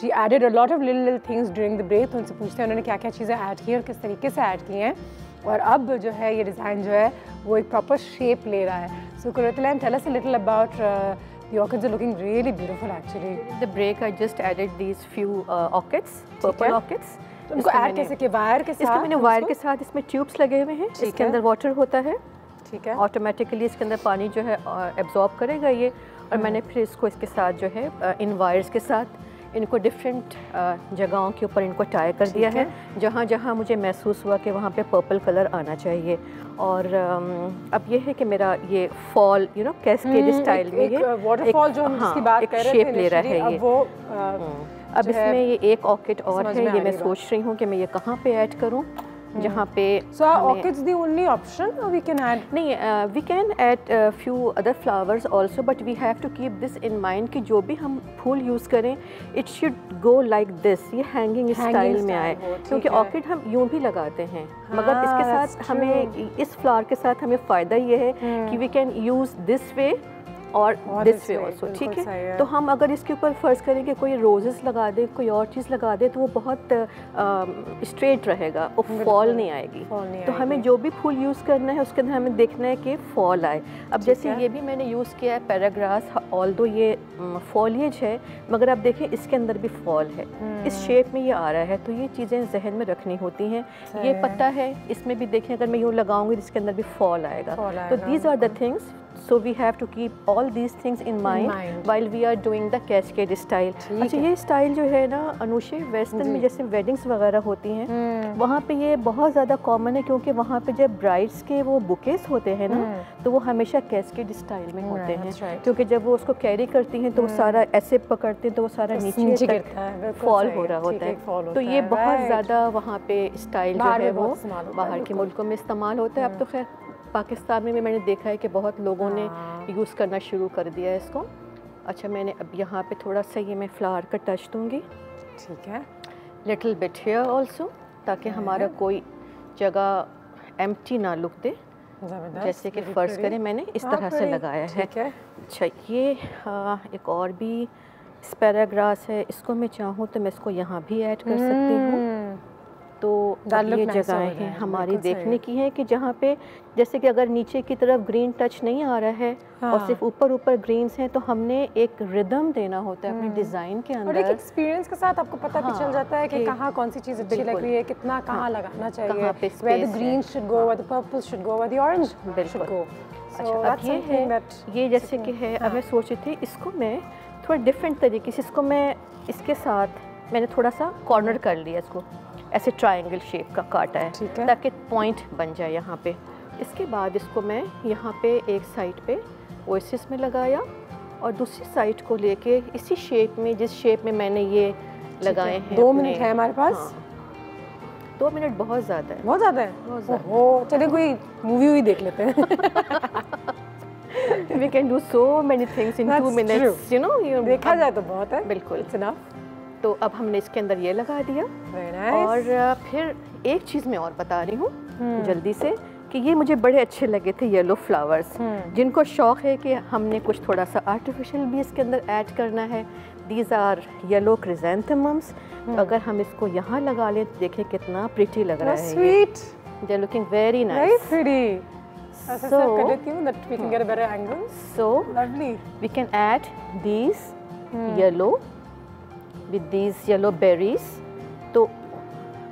she added a lot of little things during the break. तो उनसे पूछते हैं उन्होंने क्या क्या चीज़ें ऐड की और किस तरीके से ऐड की हैं, और अब जो है ये डिज़ाइन जो है वो एक प्रॉपर शेप ले रहा है। सो गुररत लैन, tell us a little about the orchids are looking really beautiful actually. The break I just added these few orchids, purple orchids. तो उनको ऐड कैसे किया? वायर के साथ? इसको मैंने वायर के साथ, इसमें ट्यूब्स लगे हुए हैं, इसके अंदर वाटर होता है, ठीक है, ऑटोमेटिकली इसके अंदर पानी जो है एब्जॉर्ब करेगा ये, और मैंने फिर इसको इसके साथ जो है इन वायर्स के साथ इनको डिफरेंट जगहों के ऊपर इनको टाई कर दिया है, जहाँ जहाँ मुझे महसूस हुआ कि वहाँ पे पर्पल कलर आना चाहिए। और अब ये है कि मेरा ये फॉल कैस्केड स्टाइल में ये वाटरफॉल जो हम इसकी बात कर रहे थे, शेप ले रहा है ये। वो अब इसमें ये एक ऑर्किड और है, ये मैं सोच रही हूँ कि मैं ये कहाँ पे ऐड करूँ, जहाँ पे so are orchids the only option or we can add? नहीं, we can add few other flowers also, but we have to keep this in mind कि जो भी हम फूल यूज़ करें it should go like this, ये hanging style में आए, क्योंकि ऑर्किड हम यूँ भी लगाते हैं, मगर इसके साथ हमें इस फ्लावर के साथ हमें फ़ायदा ये है कि we can use this way और दिस वे ऑल्सो, ठीक है। तो हम अगर इसके ऊपर फ़र्ज़ करें कि कोई रोजेस लगा दे, कोई और चीज़ लगा दे, तो वो बहुत स्ट्रेट रहेगा, वो फॉल नहीं आएगी। तो हमें जो भी फूल यूज़ करना है उसके अंदर हमें देखना है कि फॉल आए। अब जैसे ये भी मैंने यूज़ किया है पैराग्रास, ऑल्दो ये फॉलिएज है मगर आप देखें इसके अंदर भी फॉल है, इस शेप में ये आ रहा है। तो ये चीज़ें जहन में रखनी होती हैं। ये पत्ता है, इसमें भी देखें अगर मैं यूँ लगाऊंगी इसके अंदर भी फॉल आएगा। तो these are the things, so we have to keep all these things in mind while we are doing the cascade style। अच्छा, ये स्टाइल जो है ना अनुषे, वेस्टर्न में जैसे वेडिंग्स वगैरह होती हैं वहाँ पे ये बहुत ज़्यादा कॉमन है, क्योंकि वहाँ पे जब ब्राइड्स के वो बुकेस होते हैं ना तो वो हमेशा कैस्केड स्टाइल में होते हैं, क्योंकि जब वो उसको कैरी करती हैं तो वो सारा ऐसे पकड़ते हैं तो वो सारा नीचे तक फॉल हो रहा होता है। तो ये बहुत ज़्यादा वहाँ पे स्टाइल जो है वो बाहर के मुल्कों में इस्तेमाल होता है। अब तो खैर पाकिस्तान में भी मैंने देखा है कि बहुत लोगों ने यूज़ करना शुरू कर दिया है इसको। अच्छा, मैंने अब यहाँ पे थोड़ा सा ये मैं फ्लावर का टच दूँगी, ठीक है, लिटिल बिट हियर ऑल्सो, ताकि हमारा कोई जगह एम्प्टी ना लुक दे। जैसे कि फ़र्ज़ करें मैंने इस तरह से लगाया है। अच्छा, ये एक और भी एस्पैराग्रास है, इसको मैं चाहूँ तो मैं इसको यहाँ भी ऐड कर सकती हूँ। तो ये जगहें हैं हमारी देखने की हैं कि जहाँ पे जैसे कि अगर नीचे की तरफ ग्रीन टच नहीं आ रहा है और सिर्फ ऊपर ऊपर ग्रीन्स हैं, तो हमने एक रिदम देना होता है अपने डिज़ाइन के अंदर। और एक एक्सपीरियंस के साथ आपको पता भी चल जाता है कि कहाँ कौन सी चीज़ अच्छी लग रही है, कितना कहाँ लगाना चाहिए, where the green should go, where the purple should go, where the orange should go। अच्छा, अब ये है, ये जैसे कि है, अब मैं सोच रही थी इसको मैं थोड़ा डिफरेंट तरीके से, इसको मैं इसके साथ मैंने थोड़ा सा कॉर्नर कर लिया, इसको ऐसे ट्रायंगल शेप का काटा है ताकि पॉइंट बन जाए यहाँ पे। इसके बाद इसको मैं यहाँ पे एक साइड पे ओएसिस में लगाया और दूसरी साइड को लेके इसी शेप में, जिस शेप में मैंने ये लगाए हैं। 2 मिनट है हमारे पास। 2 मिनट बहुत ज़्यादा है, बहुत ज़्यादा है, बहुत ज़्यादा। चलिए कोई मूवी भी देख लेते हैं। We can do so many things in 2 minutes, you know। देखा जाए तो बहुत है, बिल्कुल। It's enough। तो अब हमने इसके अंदर ये लगा दिया। और फिर एक चीज़ मैं और बता रही हूँ जल्दी से कि ये मुझे बड़े अच्छे लगे थे येलो फ्लावर्स। जिनको शौक़ है कि हमने कुछ थोड़ा सा आर्टिफिशियल भी इसके अंदर ऐड करना है, दीज आर येलो क्रिजेंथेमम्स। तो अगर हम इसको यहाँ लगा लें तो देखें कितना प्रिटी लग रहा है। Sweet, they are looking very nice. So that we can get a better angle. So lovely. We can add these yellow with these yellow berries। तो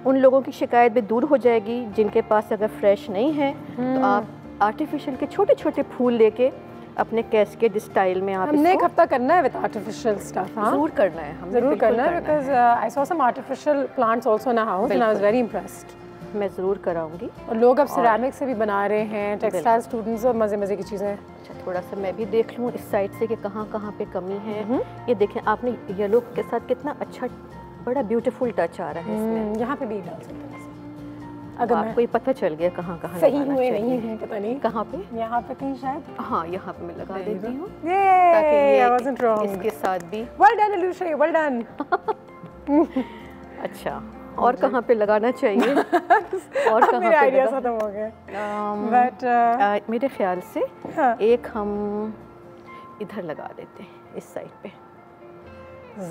उन लोगों की शिकायत भी दूर हो जाएगी जिनके पास अगर फ्रेश नहीं है, तो आप आर्टिफिशियल के छोटे छोटे फूल लेके अपने कैस्केड स्टाइल में आप हमने एक हफ्ता करना है विद आर्टिफिशियल स्टफ। जरूर करना है, हम जरूर करना है, because I saw some artificial plants also in our house and I was very impressed. मैं ज़रूर कराऊंगी। और लोग अब सिरेमिक से भी बना रहे हैं, टेक्सटाइल स्टूडेंट्स, और मज़े मज़े की चीज़ें। अच्छा, थोड़ा सा मैं भी देख लूँ इस साइड से कि कहाँ कहाँ पे कमी है। ये देखें आपने येलो के साथ कितना अच्छा बड़ा ब्यूटीफुल टच आ रहा है इसमें। यहाँ पे भी डाल सकते हैं अगर आपको ये पता चल गया कहाँ कहाँ सही हुए नहीं है, पता नहीं कहाँ पे, यहाँ पे कहीं शायद। हाँ, यहाँ पे मैं लगा देती हूँ ताकि ये इसके साथ भी। Well done Anusha, well done. अच्छा, और कहाँ पे लगाना चाहिए? और कहाँ मेरे आइडिया खत्म हो गए। बट मेरे ख्याल से एक हम इधर लगा देते हैं इस साइड पे।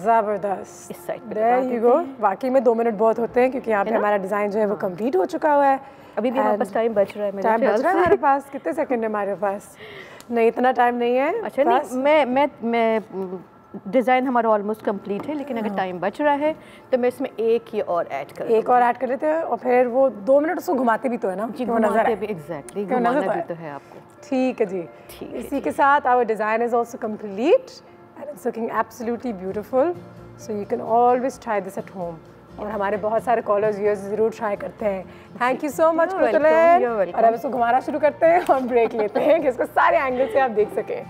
ज़बरदस्त, इस साइड पे। There you go. वाकई में 2 मिनट बहुत होते हैं क्योंकि यहाँ पे हमारा डिज़ाइन जो है वो कंप्लीट हो चुका हुआ है। अभी भी हमारे पास टाइम बच रहा है। टाइम बच रहा है हमारे पास। कितने सेकंड है हमारे पास? नहीं, इतना टाइम नहीं है। अच्छा, नहीं, मैं डिज़ाइन हमारा ऑलमोस्ट कंप्लीट है, लेकिन अगर टाइम बच रहा है तो मैं इसमें एक ही और ऐड कर लेते हैं और फिर वो 2 मिनट उसको घुमाते भी तो है ना, घुमाते भी। एग्जैक्टली, घुमाना भी तो है आपको। ठीक है जी, इसी के साथ our design is also complete and it's looking absolutely beautiful. So you can always try this at home. और हमारे बहुत सारे कॉलर्स व्यूअर्स ज़रूर ट्राई करते हैं। थैंक यू सो मच पुतुलैन। और अब इसको घुमाना शुरू करते हैं और ब्रेक लेते हैं कि इसको सारे एंगल से आप देख सकें।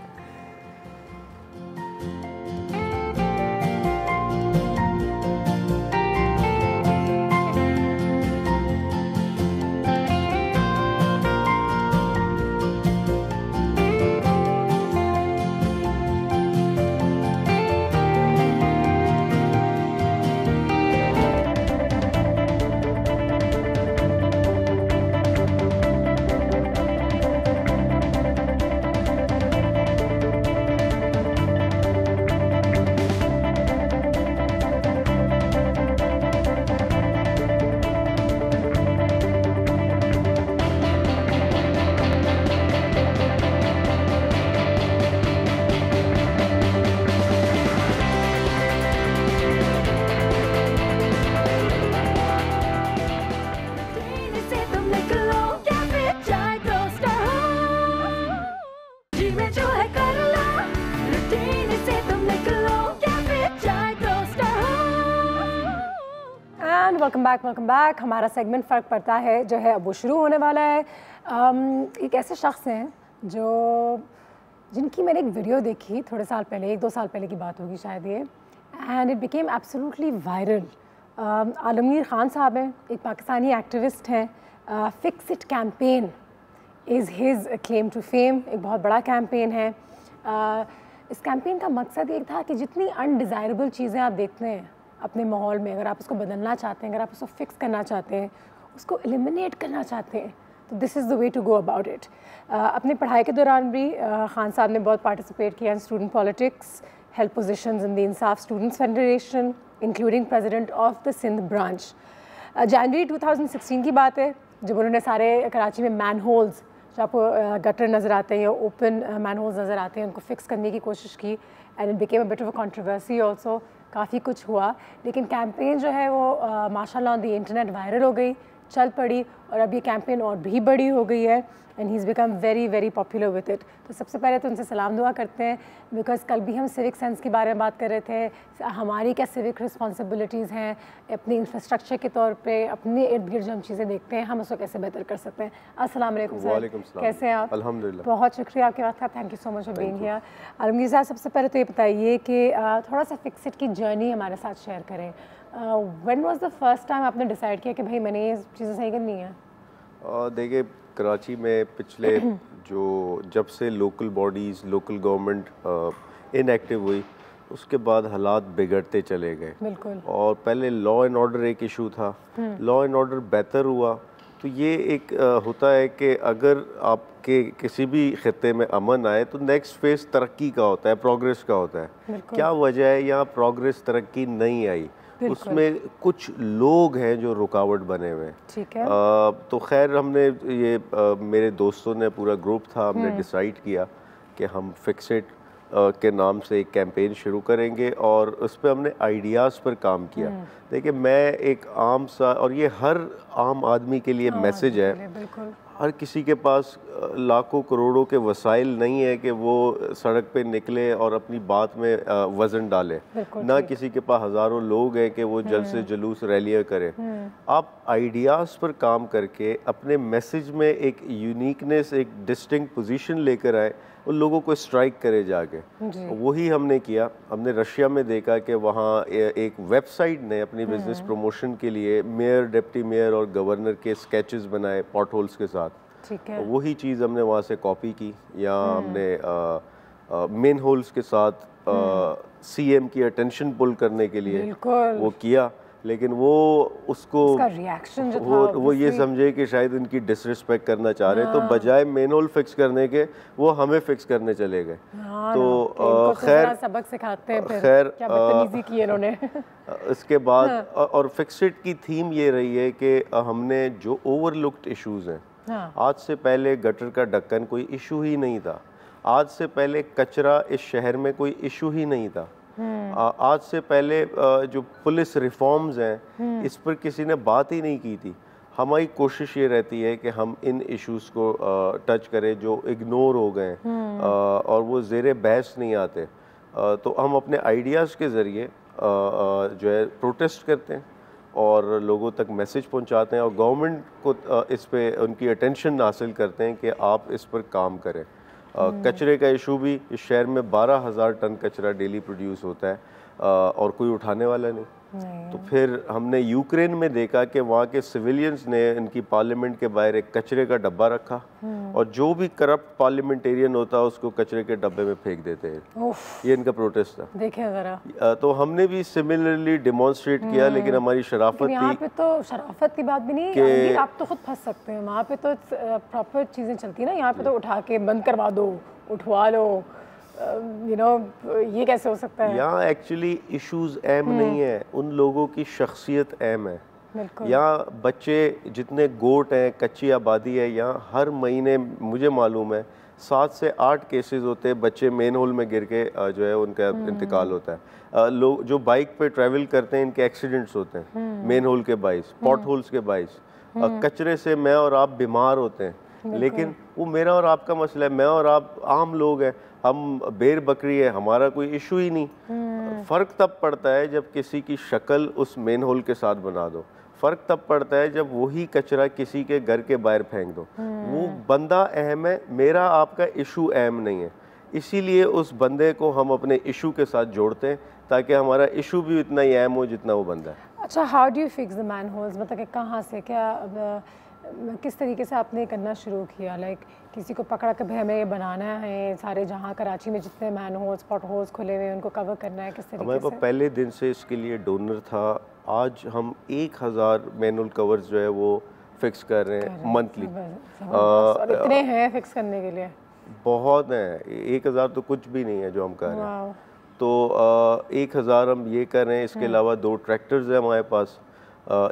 Welcome back. हमारा सेगमेंट फ़र्क पड़ता है जो है अब वो शुरू होने वाला है। एक ऐसे शख्स हैं जिनकी मैंने एक वीडियो देखी थोड़े साल पहले, 1-2 साल पहले की बात होगी शायद ये, and it became absolutely viral. Alamgir Khan साहब हैं, एक पाकिस्तानी एक्टिविस्ट हैं। Fix it campaign is his claim to fame, एक बहुत बड़ा कैंपेन है। इस कैंपेन का मकसद एक था कि जितनी अनडिज़ायरेबल चीज़ें आप देखते हैं अपने माहौल में, अगर आप उसको बदलना चाहते हैं, अगर आप उसको फिक्स करना चाहते हैं, उसको एलिमिनेट करना चाहते हैं, तो this is the way to go about it. अपनी पढ़ाई के दौरान भी खान साहब ने बहुत पार्टिसिपेट किया in student politics, held positions in the Insaf students federation, including president of the Sindh branch. जनवरी 2016 की बात है जब उन्होंने सारे कराची में मैन होल्स, जो आपको गटर नज़र आते हैं या ओपन मैन होल्स नज़र आते हैं, उनको फिक्स करने की कोशिश की, and it became a bit of a controversy also. काफ़ी कुछ हुआ, लेकिन कैंपेन जो है वो माशाल्लाह ऑन द इंटरनेट वायरल हो गई, चल पड़ी, और अब ये कैंपेन और भी बड़ी हो गई है and he is become very very popular with it. तो सबसे पहले तो उनसे सलाम दुआ करते हैं, बिकॉज कल भी हम सिविक सेंस के बारे में बात कर रहे थे, हमारी क्या सिविक रिस्पॉन्सिबिलिटीज़ हैं अपनी इंफ्रास्ट्रक्चर के तौर पे, अपने इर्द गिर्द जो हम चीज़ें देखते हैं हम उसको कैसे बेहतर कर सकते हैं। अस्सलाम वालेकुम सर, कैसे हैं आप? अल्हम्दुलिल्लाह, बहुत शुक्रिया आपके बात का, thank you so much for being here. Alamgir साहब, सबसे पहले तो ये बताइए कि थोड़ा सा फिक्स इट की जर्नी हमारे साथ शेयर करें। When was the first time आपने डिसाइड किया कि भाई मैंने ये चीज़ें सही करनी है? देखिए, कराची में पिछले जब से local bodies, local government inactive हुई, उसके बाद हालात बिगड़ते चले गए। बिल्कुल। और पहले लॉ एंड ऑर्डर एक इशू था, लॉ एंड ऑर्डर बेहतर हुआ तो ये एक होता है कि अगर आपके किसी भी खित्ते में अमन आए तो नेक्स्ट फेज़ तरक्की का होता है, प्रोग्रेस का होता है। क्या वजह है यहाँ प्रोग्रेस, तरक्की नहीं आई? उसमें कुछ लोग हैं जो रुकावट बने हुए हैं। ठीक है। तो खैर हमने ये मेरे दोस्तों ने पूरा ग्रुप था, हमने डिसाइड किया कि हम फिक्स इट के नाम से एक कैंपेन शुरू करेंगे और उस पर हमने आइडियाज़ पर काम किया। देखिए, मैं एक आम सा, और ये हर आम आदमी के लिए मैसेज है, हर किसी के पास लाखों करोड़ों के वसाइल नहीं है कि वो सड़क पे निकले और अपनी बात में वज़न डाले, ना किसी के पास हज़ारों लोग हैं कि वो जल्द से जुलूस रैलियाँ करें। आप आइडियाज़ पर काम करके अपने मैसेज में एक यूनिकनेस, एक डिस्टिंक्ट पोजीशन लेकर आए, उन लोगों को स्ट्राइक करे जाके। वही हमने किया। हमने रशिया में देखा कि वहाँ एक वेबसाइट ने अपनी बिजनेस प्रमोशन के लिए मेयर, डिप्टी मेयर और गवर्नर के स्केचेस बनाए पॉट होल्स के साथ। ठीक है। वही चीज़ हमने वहाँ से कॉपी की। यहाँ हमने मेन होल्स के साथ सीएम की अटेंशन पुल करने के लिए वो किया, लेकिन वो उसको रिएक्शन जो था वो ये समझे कि शायद उनकी डिसरिस्पेक्ट करना चाह रहे, तो बजाय मेन होल फिक्स करने के वो हमें फिक्स करने चले गए। तो खैर सबक सिखाते हैं, खैर क्या बदतमीजी की इन्होंने। इसके बाद और फिक्स इट की थीम ये रही है कि हमने जो ओवरलुक्ड इश्यूज हैं, आज से पहले गटर का ढक्कन कोई इशू ही नहीं था, आज से पहले कचरा इस शहर में कोई इशू ही नहीं था, आज से पहले जो पुलिस रिफॉर्म्स हैं इस पर किसी ने बात ही नहीं की थी। हमारी कोशिश ये रहती है कि हम इन इश्यूज को टच करें जो इग्नोर हो गए और वो ज़ेरे बहस नहीं आते। तो हम अपने आइडियाज़ के ज़रिए जो है प्रोटेस्ट करते हैं और लोगों तक मैसेज पहुंचाते हैं और गवर्नमेंट को इस पे उनकी अटेंशन हासिल करते हैं कि आप इस पर काम करें। कचरे का इशू भी, इस शहर में 12,000 टन कचरा डेली प्रोड्यूस होता है और कोई उठाने वाला नहीं। तो फिर हमने यूक्रेन में देखा कि वहाँ के सिविलियंस ने इनकी पार्लियामेंट के बाहर एक कचरे का डब्बा रखा और जो भी करप्ट पार्लियामेंटेरियन होता है उसको कचरे के डब्बे में फेंक देते हैं। ये इनका प्रोटेस्ट था। देखें ज़रा। तो हमने भी सिमिलरली डिमॉन्स्ट्रेट किया, लेकिन हमारी शराफत थी। यहाँ पे तो शराफत की बात भी नहीं कि आप तो खुद फंस सकते हैं, वहाँ पे तो प्रॉपर चीज़ें चलती है ना। यहाँ पे तो उठा के बंद करवा दो, उठवा लो, ये कैसे हो सकता है? यहाँ एक्चुअली इश्यूज अहम नहीं है, उन लोगों की शख्सियत अहम है। यहाँ बच्चे जितने गोट हैं, कच्ची आबादी है, यहाँ हर महीने मुझे मालूम है 7 से 8 केसेस होते हैं, बच्चे मेन होल में गिर के जो है उनका इंतकाल होता है। लोग जो बाइक पे ट्रैवल करते हैं इनके एक्सीडेंट्स होते हैं मेन होल के बाइस, पॉट होल्स के बाइस। कचरे से मैं और आप बीमार होते हैं, लेकिन वो मेरा और आपका मसला है। मैं और आप आम लोग हैं, हम बेर बकरी है, हमारा कोई इशू ही नहीं। फ़र्क तब पड़ता है जब किसी की शक्ल उस मेन होल के साथ बना दो। फ़र्क तब पड़ता है जब वही कचरा किसी के घर के बाहर फेंक दो। वो बंदा अहम है, मेरा आपका इशू अहम नहीं है, इसीलिए उस बंदे को हम अपने इशू के साथ जोड़ते हैं ताकि हमारा इशू भी इतना ही अहम हो जितना वो बंदा है। अच्छा, how do you fix the man holes, मतलब कि कहाँ से, क्या किस तरीके से आपने करना शुरू किया? लाइक किसी को पकड़ा कि भाई हमें ये बनाना है, सारे जहाँ कराची में जितने मैन होल्स पॉट होल्स खुले हुए हैं उनको कवर करना है, किस तरीके हमारे पास पहले दिन से इसके लिए डोनर था। आज हम 1000 मैनुअल कवर्स जो है वो फिक्स कर रहे हैं मंथली। इतने हैं फिक्स करने के लिए? बहुत हैं, 1000 तो कुछ भी नहीं है जो हम कर रहे हैं। तो 1000 हम ये कर रहे हैं। इसके अलावा 2 ट्रैक्टर्स हैं हमारे पास।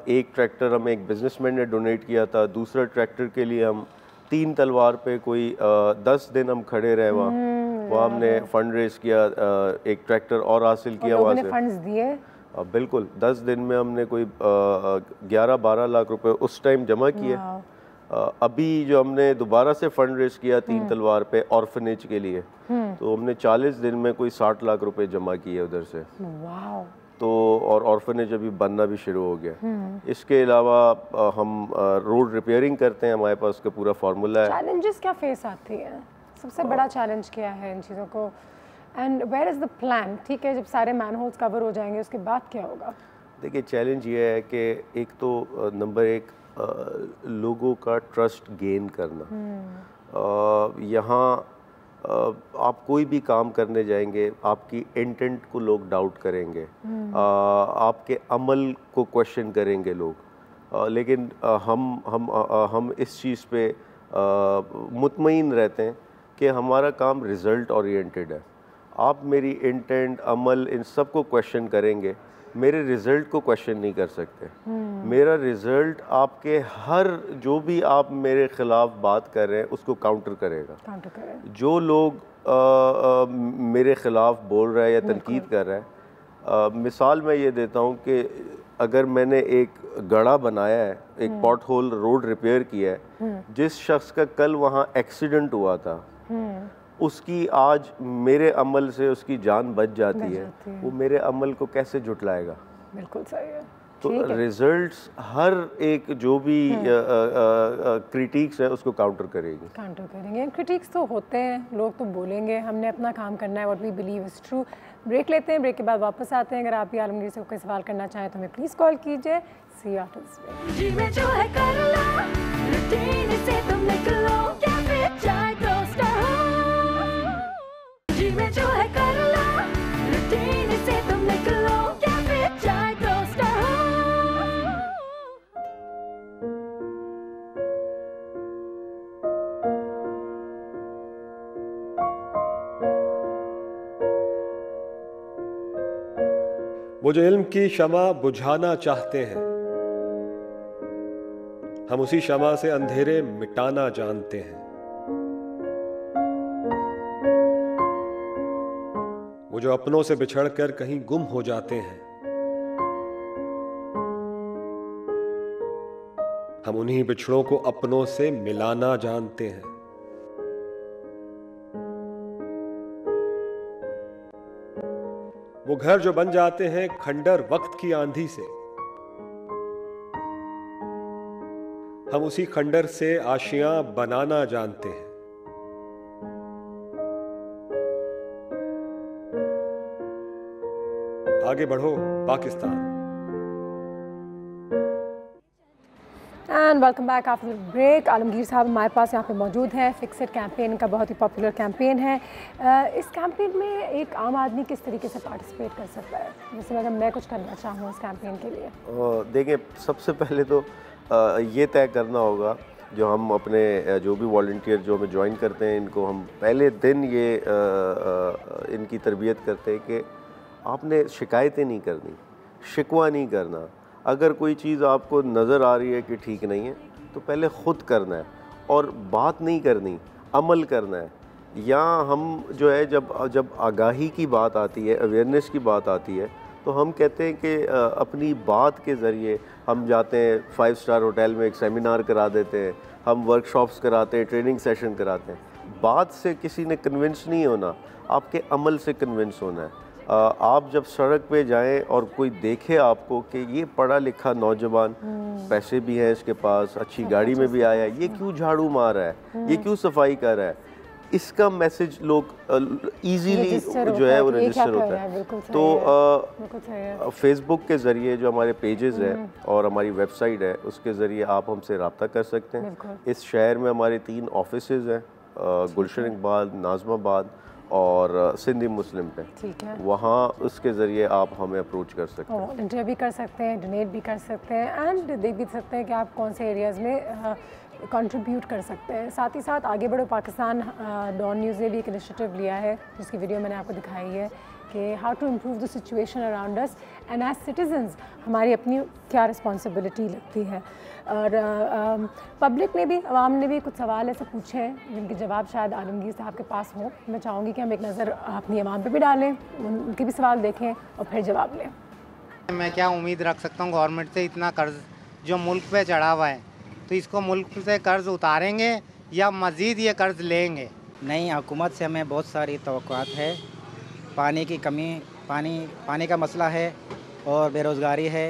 एक ट्रैक्टर हमें एक बिजनेसमैन ने डोनेट किया था, दूसरा ट्रैक्टर के लिए हम 3 तलवार पे कोई 10 दिन हम खड़े रहे वहाँ हमने फंड रेज किया, एक ट्रैक्टर और हासिल किया वहाँ से। फंड्स दिए? बिल्कुल, 10 दिन में हमने कोई 11-12 लाख रुपए उस टाइम जमा किए। अभी जो हमने दोबारा से फंड रेज किया 3 तलवार पे ऑर्फनेज के लिए, तो हमने 40 दिन में कोई 60 लाख रुपए जमा किए उधर से। तो और ऑर्फनेज अभी बनना भी शुरू हो गया। इसके अलावा हम रोड रिपेयरिंग करते हैं, हमारे पास का पूरा फार्मूला है। चैलेंजेस क्या फेस आती है, सबसे बड़ा चैलेंज क्या है इन चीज़ों को, and where is the plan? ठीक है, जब सारे मैन होल्स कवर हो जाएंगे उसके बाद क्या होगा? देखिए, चैलेंज ये है कि एक तो नंबर 1 लोगों का ट्रस्ट गेन करना। यहाँ आप कोई भी काम करने जाएंगे, आपकी इंटेंट को लोग डाउट करेंगे, आपके अमल को क्वेश्चन करेंगे लोग, लेकिन हम इस चीज़ पे मुतमईन रहते हैं कि हमारा काम रिज़ल्ट ओरिएंटेड है। आप मेरी इंटेंट, अमल, इन सब को क्वेश्चन करेंगे, मेरे रिज़ल्ट को क्वेश्चन नहीं कर सकते। मेरा रिज़ल्ट आपके हर जो भी आप मेरे ख़िलाफ़ बात कर रहे हैं उसको काउंटर करेगा। जो लोग मेरे ख़िलाफ़ बोल रहा है या तनकीद कर रहा है, मिसाल मैं ये देता हूँ कि अगर मैंने एक गड़ा बनाया है, एक पॉट होल रोड रिपेयर किया है, जिस शख्स का कल वहाँ एक्सीडेंट हुआ था, उसकी आज मेरे अमल से उसकी जान बच जाती है, वो मेरे अमल को कैसे जुटलाएगा? बिल्कुल सही है। तो रिजल्ट्स हर एक जो भी क्रिटिक्स है उसको काउंटर करेंगे। क्रिटिक्स तो होते हैं, लोग तो बोलेंगे, हमने अपना काम करना है, what we believe is true. Break लेते हैं, ब्रेक के बाद वापस आते हैं। अगर आप भी आलमगीर से कोई सवाल करना चाहें तो हमें प्लीज़ कॉल कीजिए। सी यू आफ्टर दिस ब्रेक। जी में जो है कर लो, रूटीन से तुम निकलो, क्या फिर चाय टोस्टर हो। जी में जो है कर लो, रूटीन से तुम निकलो, क्या फिर चाय टोस्टर हो। वो जो इल्म की शमा बुझाना चाहते हैं, हम उसी शमा से अंधेरे मिटाना जानते हैं। वो जो अपनों से बिछड़कर कहीं गुम हो जाते हैं, हम उन्हीं बिछड़ों को अपनों से मिलाना जानते हैं। वो घर जो बन जाते हैं खंडर वक्त की आंधी से, हम उसी खंडर से आशियां बनाना जानते हैं। आगे बढ़ो Pakistan. And welcome back after break. Alamgir साहब हमारे पास यहाँ पे मौजूद हैं। फिक्स इट कैंपेन का बहुत ही पॉपुलर कैंपेन है। इस कैंपेन में एक आम आदमी किस तरीके से पार्टिसिपेट कर सकता है, जैसे अगर मैं कुछ करना चाहूँ इस कैंपेन के लिए? देखिए, सबसे पहले तो ये तय करना होगा, जो हम अपने जो भी वॉलंटियर जो हमें ज्वाइन करते हैं, इनको हम पहले दिन ये इनकी तरबियत करते हैं कि आपने शिकायतें नहीं करनी, शिकवा नहीं करना। अगर कोई चीज़ आपको नज़र आ रही है कि ठीक नहीं है, तो पहले ख़ुद करना है और बात नहीं करनी, अमल करना है। या हम जो है जब आगाही की बात आती है, अवेयरनेस की बात आती है, तो हम कहते हैं कि अपनी बात के ज़रिए हम जाते हैं 5 स्टार होटल में एक सेमिनार करा देते हैं, हम वर्कशॉप्स कराते हैं, ट्रेनिंग सेशन कराते हैं। बात से किसी ने कन्विंस नहीं होना, आपके अमल से कन्विंस होना है। आप जब सड़क पे जाएं और कोई देखे आपको कि ये पढ़ा लिखा नौजवान, पैसे भी हैं इसके पास, अच्छी गाड़ी में भी आया है, ये क्यों झाड़ू मार रहा है, ये क्यों सफाई कर रहा है, इसका मैसेज लोग इजीली जो है वो रजिस्टर होता है। तो फेसबुक के ज़रिए जो हमारे पेजेस हैं और हमारी वेबसाइट है, उसके ज़रिए आप हमसे रब्ता कर सकते हैं। इस शहर में हमारे 3 ऑफिसेज हैं, गुलशन इकबाल, नाज़माबाद और सिंधी मुस्लिम पे। ठीक है, वहाँ उसके ज़रिए आप हमें अप्रोच कर सकते हैं, वॉलंटियर भी कर सकते हैं, डोनेट भी कर सकते हैं एंड देख भी सकते हैं कि आप कौन से एरियाज़ में कंट्रीब्यूट कर सकते हैं। साथ ही साथ आगे बढ़ो पाकिस्तान डॉन न्यूज़ ने भी एक इनिशिएटिव लिया है, जिसकी वीडियो मैंने आपको दिखाई है कि how to improve the situation around us and as citizens हमारी अपनी क्या रिस्पॉन्सिबिलिटी लगती है। और पब्लिक ने भी, आवाम ने भी कुछ सवाल ऐसे पूछे हैं जिनके जवाब शायद आलमगीर साहब के पास हो। मैं चाहूँगी कि हम एक नज़र अपनी आवाम पे भी डालें, उनके भी सवाल देखें और फिर जवाब लें। मैं क्या उम्मीद रख सकता हूँ गवर्नमेंट से? इतना कर्ज जो मुल्क पे चढ़ा हुआ है, तो इसको मुल्क से कर्ज उतारेंगे या मज़ीद ये कर्ज लेंगे? नहीं, हुकूमत से हमें बहुत सारी तवक्कुआत है। पानी की कमी, पानी का मसला है और बेरोज़गारी है,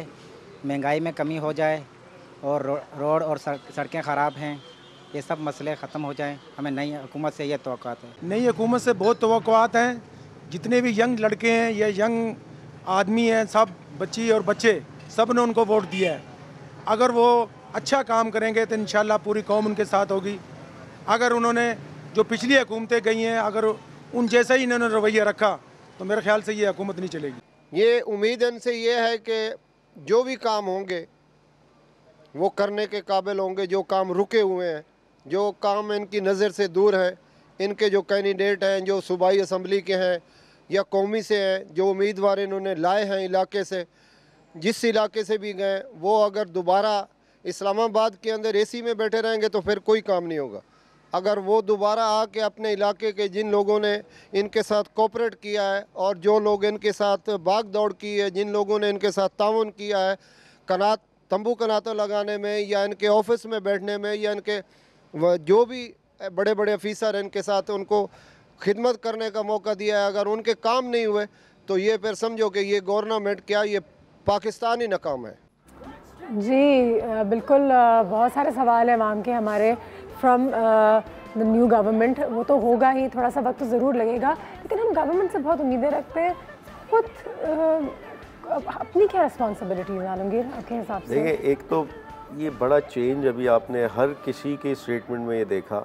महंगाई में कमी हो जाए और रोड और सड़कें ख़राब हैं, ये सब मसले ख़त्म हो जाएं, हमें नई हुकूमत से ये तवक्कुआत है। नई हुकूमत से बहुत तवक्कुआत हैं। जितने भी यंग लड़के हैं या यंग आदमी हैं, सब बच्ची और बच्चे, सब ने उनको वोट दिया है। अगर वो अच्छा काम करेंगे तो इंशाल्लाह पूरी कौम उनके साथ होगी। अगर उन्होंने जो पिछली हुकूमतें गई हैं, अगर उन जैसा ही इन्होंने रवैया रखा तो मेरे ख्याल से ये हुकूमत नहीं चलेगी। ये उम्मीद इनसे ये है कि जो भी काम होंगे वो करने के काबिल होंगे। जो काम रुके हुए हैं, जो काम इनकी नज़र से दूर है, इनके जो कैंडिडेट हैं, जो सूबाई असम्बली के हैं या कौमी से हैं, जो उम्मीदवार इन्होंने लाए हैं इलाके से, जिस इलाके से भी गए, वो अगर दोबारा इस्लामाबाद के अंदर एसी में बैठे रहेंगे तो फिर कोई काम नहीं होगा। अगर वो दोबारा आके अपने इलाके के जिन लोगों ने इनके साथ कोऑपरेट किया है और जो लोग इनके साथ भाग दौड़ की है, जिन लोगों ने इनके साथ ताउन किया है तंबू कनातों लगाने में या इनके ऑफिस में बैठने में या इनके जो भी बड़े बड़े अफीसर इनके साथ उनको खिदमत करने का मौका दिया है, अगर उनके काम नहीं हुए तो ये फिर समझो कि ये गवर्नमेंट क्या, ये पाकिस्तान ही नाकाम है। जी बिल्कुल, बहुत सारे सवाल हैं आवाम के हमारे फ्रॉम द न्यू गवर्नमेंट। वो तो होगा ही, थोड़ा सा वक्त तो ज़रूर लगेगा, लेकिन हम गवर्नमेंट से बहुत उम्मीदें रखते हैं। खुद अपनी क्या रिस्पॉन्सिबिलिटीज़ आलमगीर आपके हिसाब से? देखिए, एक तो ये बड़ा चेंज अभी आपने हर किसी के स्टेटमेंट में ये देखा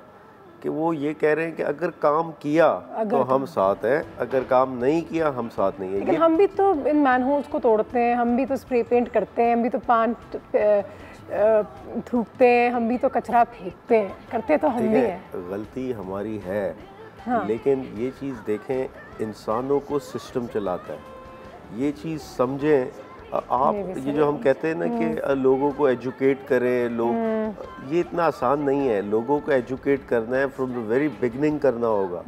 कि वो ये कह रहे हैं कि अगर काम किया तो हम साथ हैं, अगर काम नहीं किया हम साथ नहीं है। लेकिन हम भी तो इन मैनहोल्स को तोड़ते हैं, हम भी तो स्प्रे पेंट करते हैं, हम भी तो पान थूकते हैं, हम भी तो कचरा फेंकते हैं, करते तो हम भी हैं। गलती हमारी है, हाँ। लेकिन ये चीज़ देखें, इंसानों को सिस्टम चलाता है, ये चीज़ समझें आप। ये जो हम कहते हैं ना कि लोगों को एजुकेट करें, लोग, ये इतना आसान नहीं है। लोगों को एजुकेट करना है, फ्रॉम द वेरी बिगनिंग करना होगा,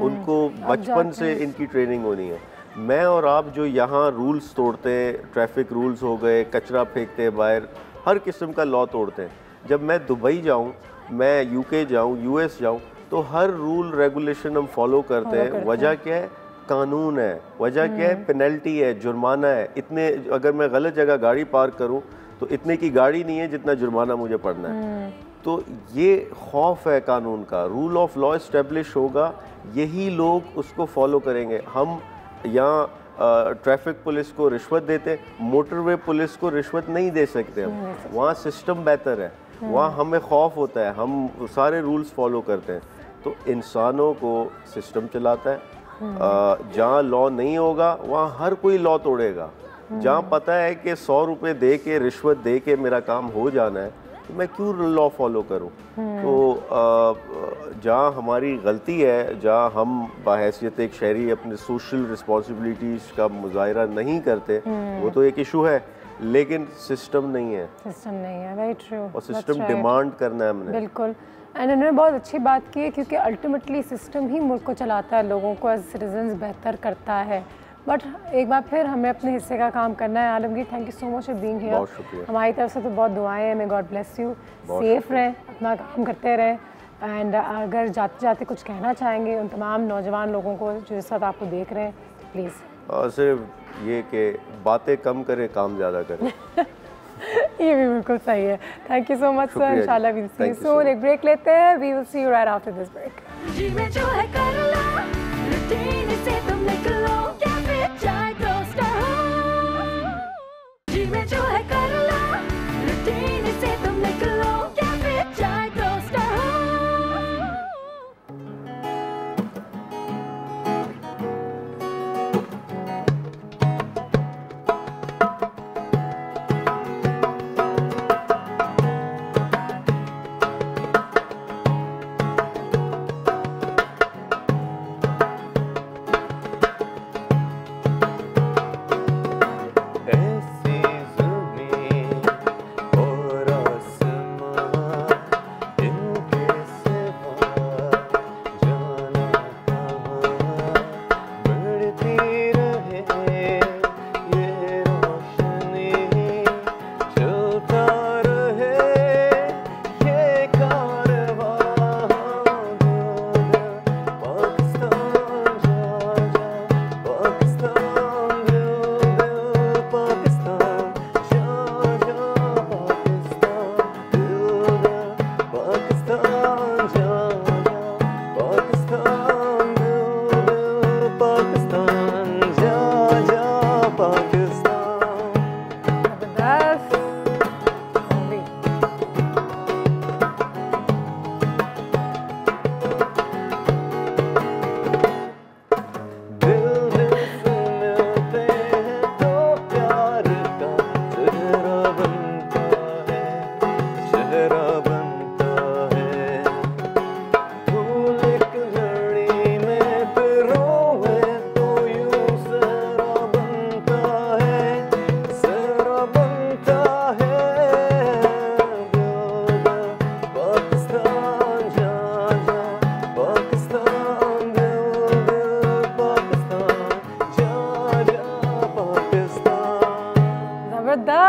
उनको बचपन से इनकी ट्रेनिंग होनी है। मैं और आप जो यहाँ रूल्स तोड़ते हैं, ट्रैफिक रूल्स हो गए, कचरा फेंकते हैं बाहर, हर किस्म का लॉ तोड़ते हैं। जब मैं दुबई जाऊँ, मैं यूके जाऊँ, यूएस जाऊँ, तो हर रूल रेगुलेशन हम फॉलो करते हैं। वजह क्या है? कानून है। वजह क्या है? पेनल्टी है, जुर्माना है। इतने, अगर मैं गलत जगह गाड़ी पार्क करूं तो इतने की गाड़ी नहीं है जितना जुर्माना मुझे पड़ना है। तो ये खौफ है कानून का। रूल ऑफ लॉ इस्टेब्लिश होगा, यही लोग उसको फॉलो करेंगे। हम यहाँ ट्रैफिक पुलिस को रिश्वत देते हैं, मोटरवे पुलिस को रिश्वत नहीं दे सकते हम। वहाँ सिस्टम बेहतर है, वहाँ हमें खौफ होता है, हम सारे रूल्स फॉलो करते हैं। तो इंसानों को सिस्टम चलाता है। जहाँ लॉ नहीं होगा वहाँ हर कोई लॉ तोड़ेगा। जहाँ पता है कि 100 रुपये दे के, रिश्वत दे के मेरा काम हो जाना है, तो मैं क्यों लॉ फॉलो करूँ? तो जहाँ हमारी गलती है, जहाँ हम बाहैसियत एक शहरी अपने सोशल रिस्पॉन्सिबिलिटीज़ का मुजाहरा नहीं करते, वो तो एक इशू है, लेकिन सिस्टम नहीं है। सिस्टम नहीं है, वेरी ट्रू। और सिस्टम डिमांड करना है हमने। बिल्कुल, एंड इन्होंने बहुत अच्छी बात की है, क्योंकि अल्टीमेटली सिस्टम ही मुल्क को चलाता है, लोगों को एज सिटीजन्स बेहतर करता है। बट एक बार फिर हमें अपने हिस्से का काम करना है। Alamgir, thank you so much for being here. बहुत शुक्रिया। हमारी तरफ से तो बहुत दुआएं हैं। May God bless you. Safe रहें, अपना काम करते रहें। एंड अगर जाते जाते कुछ कहना चाहेंगे उन तमाम नौजवान लोगों को जो इस वक्त आपको देख रहे हैं, प्लीज़। सिर्फ ये कि बातें कम करें, काम ज़्यादा करें। ये भी बिल्कुल सही है। Thank you so much sir. इंशाल्लाह we will see you soon. एक ब्रेक लेते हैं। We will see you right after this break. जी में जो है कर लो, रूटीन से तुम निकलो, क्या फिर चाय टोस्टर हो। जी में जो है कर लो, रूटीन से तुम निकलो, क्या फिर चाय टोस्टर हो।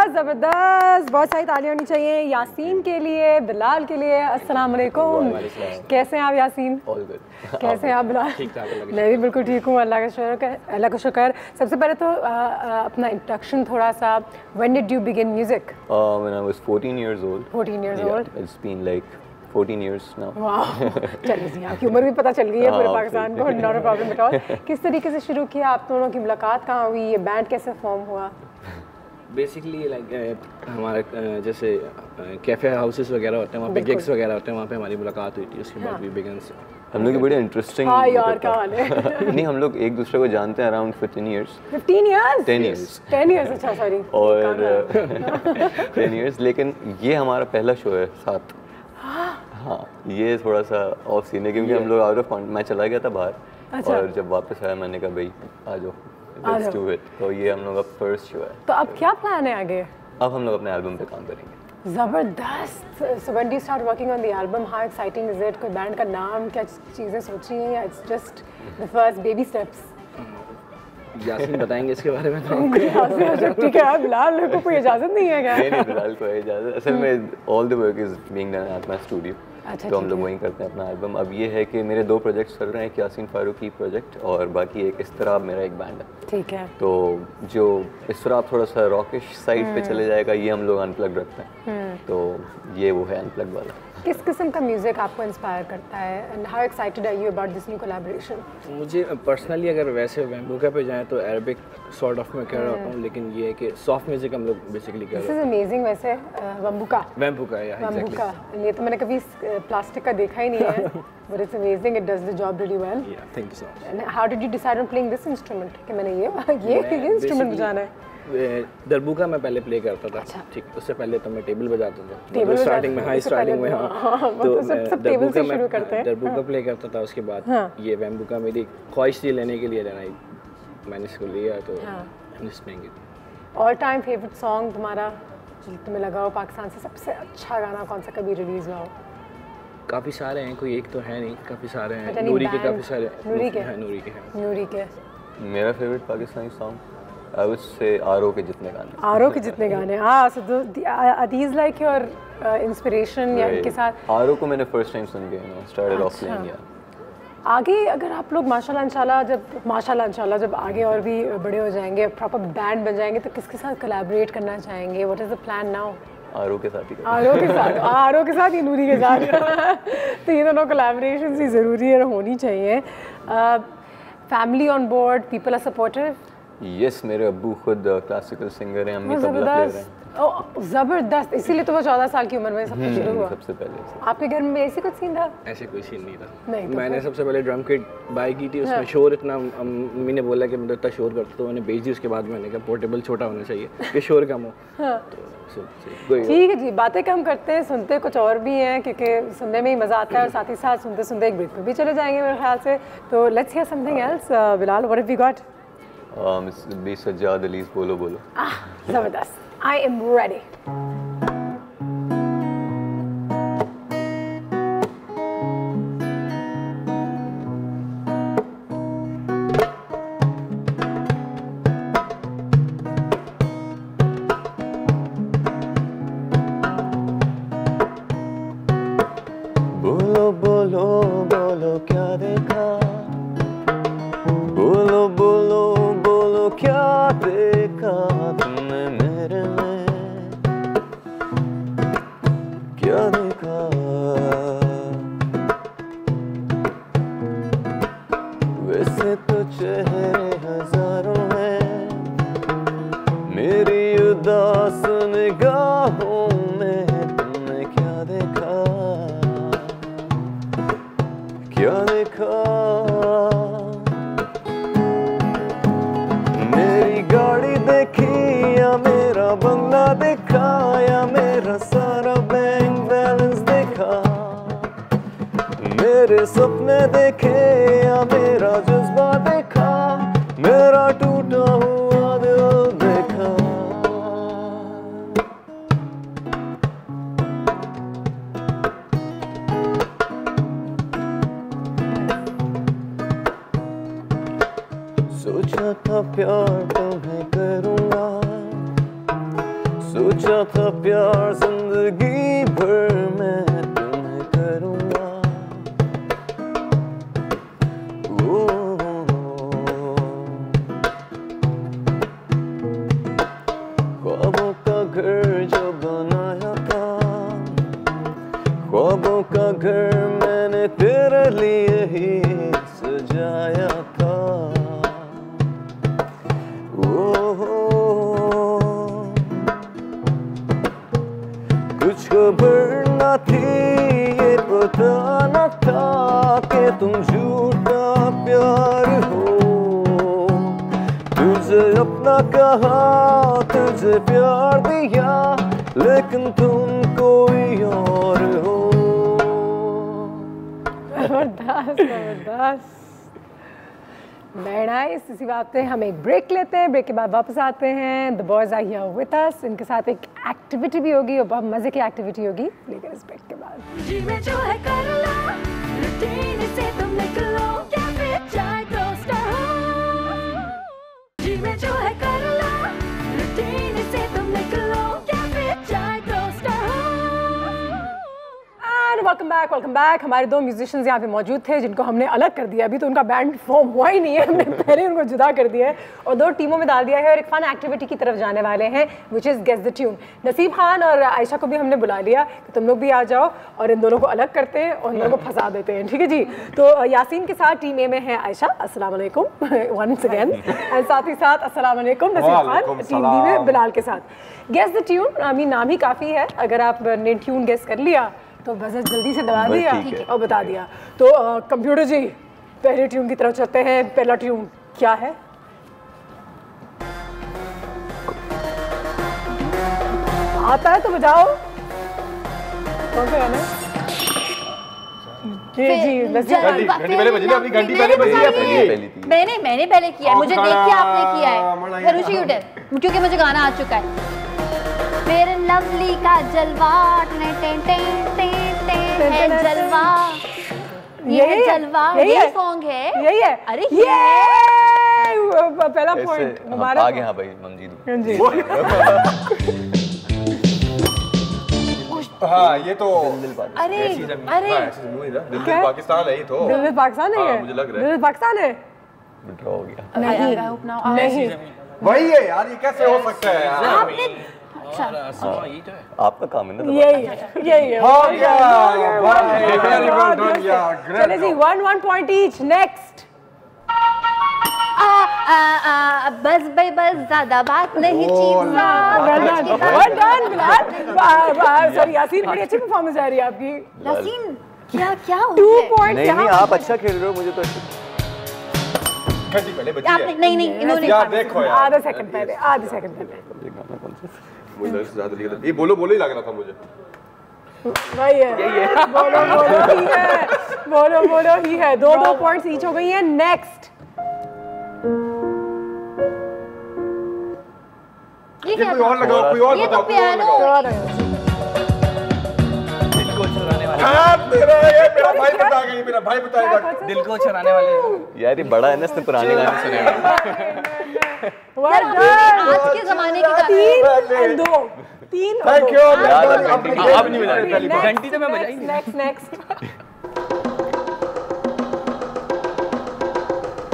ज़बरदस्त, बहुत सारी तालियां होनी चाहिए यासीन के लिए, बिलाल के लिए। अस्सलाम वालेकुम, कैसे हैं आप यासीन? All good. कैसे हैं आप बिलाल? ठीक ठाक। मैं भी बिल्कुल ठीक हूँ, अल्लाह का शुक्र, अल्लाह का शुक्र। सबसे पहले तो अपना इंट्रोडक्शन थोड़ा सा, when did you begin music? When I was 14 years old. 14 years old. It's been like 14 years now. वाह, चलिए जी, आपकी उम्र भी पता चल गई है पूरे पाकिस्तान को, not a problem at all. किस तरीके से शुरू किया आप दोनों की मुलाकात, कहाँ हुई, ये बैंड कैसे फॉर्म हुआ? बेसिकली लाइक हमारे जैसे कैफ़े हाउसेस वगैरह होते हैं, वहाँ पे गिग्स वगैरह होते हैं, वहाँ पे हमारी मुलाकात हुई थी। उसके बाद भी बिगिन से हम लोग की बड़ी इंटरेस्टिंग। हाँ यार, क्या हाल है? नहीं, हम लोग एक दूसरे को जानते हैं around 15 years। 15 years? 10 years। 10 years, अच्छा सॉरी। और 10 years, लेकिन ये हमारा पहला शो है साथ। हाँ, ये थोड़ा सा ऑफ सीन है क्योंकि हम लोग आउट ऑफ मैं चला गया था बाहर। अच्छा। और जब वापस आया मैंने कहा भाई आ जाओ, लेट्स डू इट। तो ये हम लोग का फर्स्ट शो है। तो अब क्या प्लान है आगे? अब हम लोग अपने एल्बम पे काम करेंगे। ज़बरदस्त। So when do you start working on the album, how exciting is it? कोई बैंड का नाम, क्या चीज़ें सोची हैं, या it's just the first baby steps? Yasin बताएंगे इसके बारे में। ठीक है, बिलाल को कोई इजाज़त नहीं है क्या? नहीं, बिलाल को है इजाज़त। असल में all the work is being done at my studio. अच्छा, तो हम लोग वहीं करते हैं अपना एल्बम। अब ये है कि मेरे 2 प्रोजेक्ट्स चल रहे हैं, एक यासीन फारूकी प्रोजेक्ट और बाकी एक इस तरह मेरा एक बैंड है। ठीक है। तो जो इस तरह थोड़ा सा रॉकिश साइड पे चले जाएगा, ये हम लोग अनप्लग्ड रखते हैं। तो ये वो है अनप्लग्ड वाला। किस किस्म का म्यूजिक आपको इंस्पायर करता है, and how excited are you about this new collaboration? मुझे पर्सनली अगर वैसे वैम्बूका पे जाएं तो अरबिक सॉर्ट ऑफ में कह रहा होता हूँ, लेकिन ये है कि सॉफ्ट म्यूजिक हम लोग बेसिकली कर रहे हैं। This is amazing. वैसे वैम्बूका या वैम्बूका, ये तो मैंने कभी प्लास्टिक का देखा ही नहीं है, but it's amazing, it does the job really well. Yeah thank you so much. And how did you decide on playing this instrument कि मैंने ये इंस्ट्रूमेंट बजाना है? दरबूका मैं पहले प्ले करता था। अच्छा। ठीक, उससे पहले तो मैं टेबल बजाता था। टेबल स्टार्टिंग में, हाई स्टार्टिंग में। हाँ, तो सब टेबल से शुरू करते हैं। दरबूका प्ले करता था, उसके बाद ये वैम्बूका मेरी ख्वाहिश थी लेने के लिए, लेना मैंने इसको लिया तो ऑल टाइम फेवरेट सॉन्ग तुम्हारा जो तुम्हें लगा हो पाकिस्तान से सबसे अच्छा गाना कौन सा कभी रिलीज हुआ हो? काफ़ी सारे हैं, कोई एक तो है नहीं, काफ़ी सारे हैं। नूरी के काफ़ी सारे। नूरी के? नूरी के हैं। नूरी के। मेरा favourite Pakistani song I would say RO के जितने गाने। आरओ के जितने गाने, हाँ। सो अदीज लाइक योर इंस्पिरेशन या इनके साथ? आरओ को मैंने फर्स्ट टाइम सुन के स्टार्टेड ऑफ प्लेइंग। या आगे अगर आप लोग माशाल्लाह जब आगे और भी बड़े हो जाएंगे, प्रॉपर बैंड बन जाएंगे, तो किसके साथ कोलैबोरेट करना चाहेंगे? What is the plan now? आरो के साथ ही आरो के साथ ही, नूरी के साथ। तो ये दोनों कोलैबोरेशन ही ज़रूरी है, होनी चाहिए। Family on board, people are supportive? Yes, मेरे अब्बू खुद क्लासिकल सिंगर हैं, अम्मी तबला प्लेयर हैं। ज़बरदस्त, इसीलिए तो वो 14 साल की उम्र में सब कुछ शुरू हुआ। सबसे पहले आपके घर में ऐसे कुछ सीन था? ऐसे कोई सीन नहीं था। नहीं, तो मैंने सबसे पहले ड्रम किट बाय की थी, उसमें शोर इतना, अम्मी ने बोला कि मतलब इतना शोर करता, तो मैंने बेच दी। उसके बाद मैंने कहा पोर्टेबल छोटा होना चाहिए कि शोर कम हो। ठीक है जी, बातें कम करते हैं, सुनते कुछ और भी हैं, क्योंकि सुनने में ही मज़ा आता है, और साथ ही साथ सुनते सुनते एक ब्रेक में भी चले जाएंगे मेरे ख्याल से। तो let's hear something else. Bilal, what have we got? बी सज्जाद अलीज़ बोलो बोलो। ज़बरदस्त, आई एम रेडी। बोलो बोलो बोलो क्या देखा, बोलो बोलो बोलो क्या देखा तुमने मेरे में, क्या देखा? वैसे तो चेहरे हजारों हैं, मेरी उदास निगाहों में तुमने क्या देखा, क्या देखा? मेरी गाड़ी देखी या मेरा बंगला देखा, या मेरा सारा बैंक बैलेंस देखा, मेरे सपने देखे या मेरा जज्बा देखा, मेरा टूटा हुआ दिल देखा। सोचा था प्यार तुम्हें करूँगा, सोचा था प्यार जिंदगी भर मैं तुम्हें करूँगा। ख्वाबों का घर जो बनाया था, ख्वाबों का घर मैंने तेरे लिए ही सजाया था। कुछ खबर न थी, ये पता न था कि तुम झूठा प्यार हो। तुझे अपना कहा, तुझे प्यार दिया, लेकिन तुम कोई और हो। जबरदस्त, जबरदस्त, वेरी नाइस। इसी बात पे हम एक ब्रेक लेते हैं, ब्रेक के बाद वापस आते हैं। The boys are here with us, इनके साथ एक एक्टिविटी भी होगी और बहुत मजे की एक्टिविटी होगी, लेकिन इस ब्रेक के बाद। जी में जो है कर लो, रूटीन से तुम निकलो, कैफे चाय टोस्टर हो। जी में जो है कर लो, रूटीन से तुम निकलो, कैफे चाय टोस्टर हो। And welcome back. हमारे दो म्यूजिशियंस यहाँ पे मौजूद थे जिनको हमने अलग कर दिया, अभी तो उनका बैंड फॉर्म हुआ ही नहीं है, हमने पहले उनको जुदा कर दिया है और दो टीमों में डाल दिया है और एक फन एक्टिविटी की तरफ जाने वाले हैं, which is guess the tune. Naseeb Khan और आयशा को भी हमने बुला लिया कि तुम लोग भी आ जाओ और इन दोनों को अलग करते हैं और इन दोनों को फंसा देते हैं, ठीक है जी। तो यासीन के साथ टीम ए में है आयशा, अस्सलाम वालेकुम वंस अगेन, एंड साथ ही साथ अस्सलाम वालेकुम नसीब खान, टीम बी में बिलाल के साथ। Guess the tune, I mean नाम ही काफ़ी है, अगर आपने ट्यून गेस कर लिया तो बजर जल्दी से दबा दिया और बता दिया। तो कंप्यूटर जी पहले ट्यून की तरफ चलते हैं, पहला ट्यून क्या है? आता है तो बजाओ। कौन सा गाना? मैंने पहले किया है, मुझे देख के आपने किया है, धनुषी यूटर, क्योंकि मुझे गाना आ चुका है। फिर लवली का जलवा, है जलवा, ये जलवा, ये सॉन्ग है, यही है। अरे ये पहला पॉइंट मुबारक। आगे हाँ भाई मंजीद। हाँ ये तो अरे दिल पाकिस्तान है ये तो। दिल पाकिस्तान है, मुझे लग रहा है दिल पाकिस्तान है। ड्रॉ हो गया। नहीं वही है यार, ये कैसे हो सकता है यार? आपका काम है ना। यही है। हो गया वेरी वेल डन यार, ग्रेट। चलिए जी 1 पॉइंट ईच। नेक्स्ट। बस भाई बस, ज्यादा बात नहीं सॉरी यासीन, बड़ी अच्छी परफॉर्मेंस आ रही है आपकी। यासीन क्या क्या 2 पॉइंट। नहीं आप अच्छा खेल रहे हो, मुझे तो घंटी पहले बची है। नहीं इन्होंने यार देखो यार, आधा सेकंड पहले। मुझे ज्यादा लिखा था ये, बोलो ही लग रहा था मुझे। वही है, बोलो ही है। 2 पॉइंट्स ईच हो गई है। नेक्स्ट। ये कोई और लगाओ, कोई और बताओ, कोई और लगाओ। दिल को चुराने वाले। मेरा भाई बता गई, मेरा भाई बताएगा। दिल को चुराने वाले। यार ये बड़ा है ना, इसने पुराने गाने सुने हैं। आज के जमाने की 3 थैंक यू। आप नहीं बजा, घंटी तो मैं बजाई। नेक्स्ट।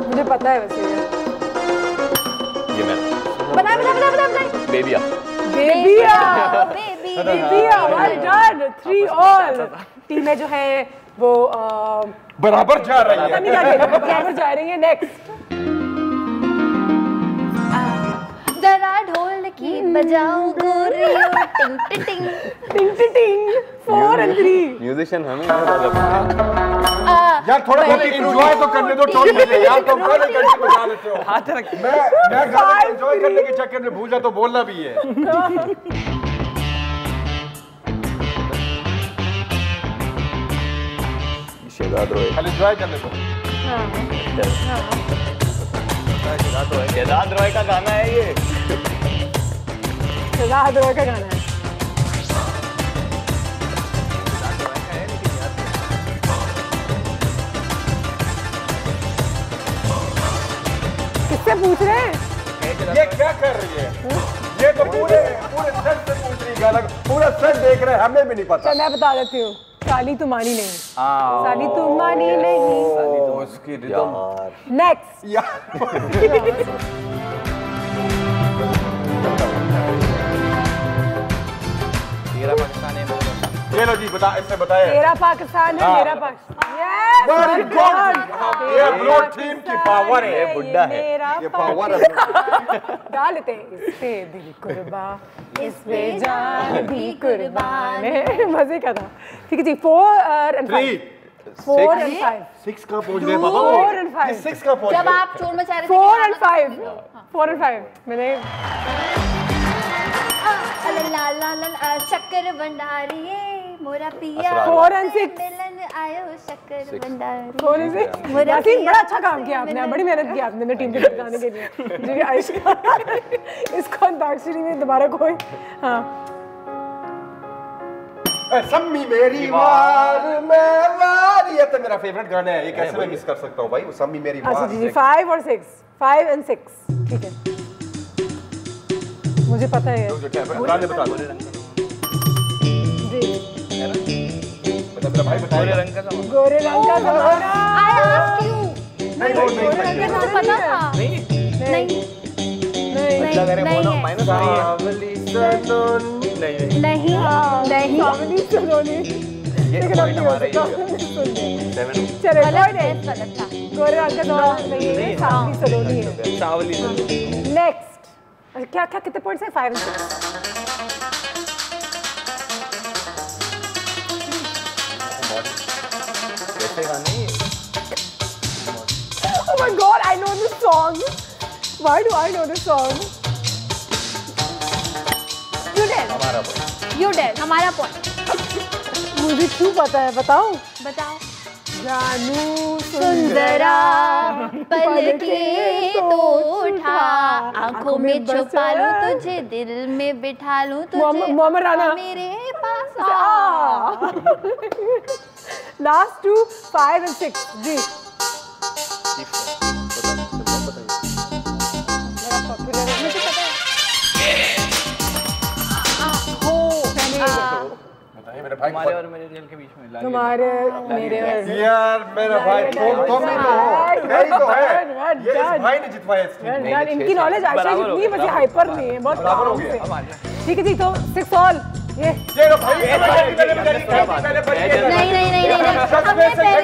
मुझे पता है वैसे ये मैं बता बेबिया। Well done. 3 ऑल। टीमें जो है वो बराबर जा रही है। बराबर जा रही है। नेक्स्ट। जरा ढोल की बजाऊं गोरियों, टिंग टिंग टिंग टिंग। 4 और 3। म्यूजिशियन हमें यार थोड़ा बहुत एंजॉय तो करने दो टोन में यार, तुम पहले घंटी बजा लेते हो। हाथ रख। मैं गाने एंजॉय करने के चक्कर में भूल जा तो बोलना भी है। शेदाद रोए। खाली एंजॉय करने दो। शेदाद रोए का गाना है ये। शेदाद रोए का गाना है। किससे पूछ रहे हैं? ये क्या कर रही है? ये तो पूरे सेट से पूछ रही है गाना, पूरा सेट देख रहे हैं, हमें भी नहीं पता। मैं बता देती हूँ। साली तू मानी नहीं। साली तू मानी नहीं। उसकी रिदम। नेक्स्ट। तेरा पाकिस्तान है। ये लो जी, बता, इससे बताए। तेरा पाकिस्तान है, मेरा पाकिस्तान। Very good. ये ब्लू टीम की पावर है। ये बुड्ढा है, ये पावर है। डालते इस पे दिल कुर्बान, इस पे जान भी कुर्बान है। मजे का था। ठीक है जी। 4 और 5। 4 और 5। 6 कहाँ पहुँच गए बाबा? 4 और 5। 6 कहाँ पहुँच गए? जब आप चोर मचा रहे थे 4 और 5। 4 और 5 मैंने। शक्कर भंडारी मोरा पिया। 4 और 6। मिलन आयो शक्कर भंडारी। 4 और 6। यासीन बड़ा अच्छा काम किया आपने, बड़ी मेहनत की आपने मेरी टीम को जिताने के लिए जी। आयशा इसको अंताक्षरी में दोबारा कोई। हाँ सम्मी मेरी वार में वार, ये तो मेरा फेवरेट गाना है। ये कैसे मैं मिस कर सकता हूँ भाई, वो सम्मी मेरी वार। अच्छा जी। 5 और 6। 5 और 6। ठीक है, मुझे पता है। बता दो जी। मेरा भाई बताएगा। गोरे रंग का ज़माना। गोरे रंग का ज़माना। नहीं मुझे पता था। नहीं अच्छा करे बोलो माइनस नहीं सावली सलोनी। ये पॉइंट हमारा ही है। 7। चलो गलत था। गोरे रंग का ज़माना नहीं है, सावली सलोनी है। सावली। नेक्स्ट। क्या क्या कितने पॉइंट्स हैं? 5 और 6। कैसे गाने? Oh my God, I know this song. Why do I know this song? You did. हमारा पॉइंट। You did. हमारा पॉइंट। मुझे क्यों पता है, बताओ। बताओ। जानू सुंदरा पलके तो उठा, आंखों में छुपा लूं तुझे, दिल में बिठा लूं तुझे, मोहम्मद राना मेरे पास आ। लास्ट 2 5 और 6 जी। मेरे भाई हमारे और मेरे दिल के बीच में तुम्हारे मेरे यार मेरा भाई तुम ही तो हो, यही तो है, ये इस भाई ने जितवाया इस टीम में। इनकी नॉलेज आयशा जितनी बस हाइपर नहीं है, बहुत काम से। ठीक है जी, तो 6 ऑल ये लो भाई, नहीं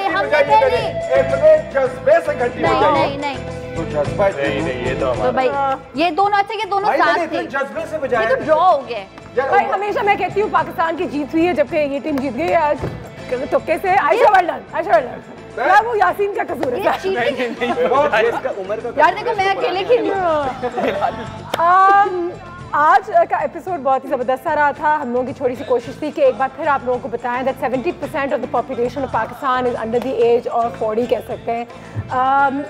हमने पहले इतने जज्बे से घंटी बजाई। नहीं तो जज्बा नहीं, ये तो तो भाई ये दोनों अच्छे, ये दोनों साथ थे, जज्बे से बजाया, ये तो ड्रॉ हो गए भाई। हमेशा मैं कहती हूँ पाकिस्तान की जीत हुई है, जबकि ये टीम जीत गई आज तुक्के से। Ayesha well done, Ayesha well done. क्या वो यासीन का कसूर है? यार देखो मैं अकेले खेली हूँ। आज का एपिसोड बहुत ही ज़बरदस्त रहा था। हम लोगों की छोटी सी कोशिश थी कि एक बार फिर आप लोगों को बताएं that 70% of the population of Pakistan is under the age of 40 कह सकते हैं।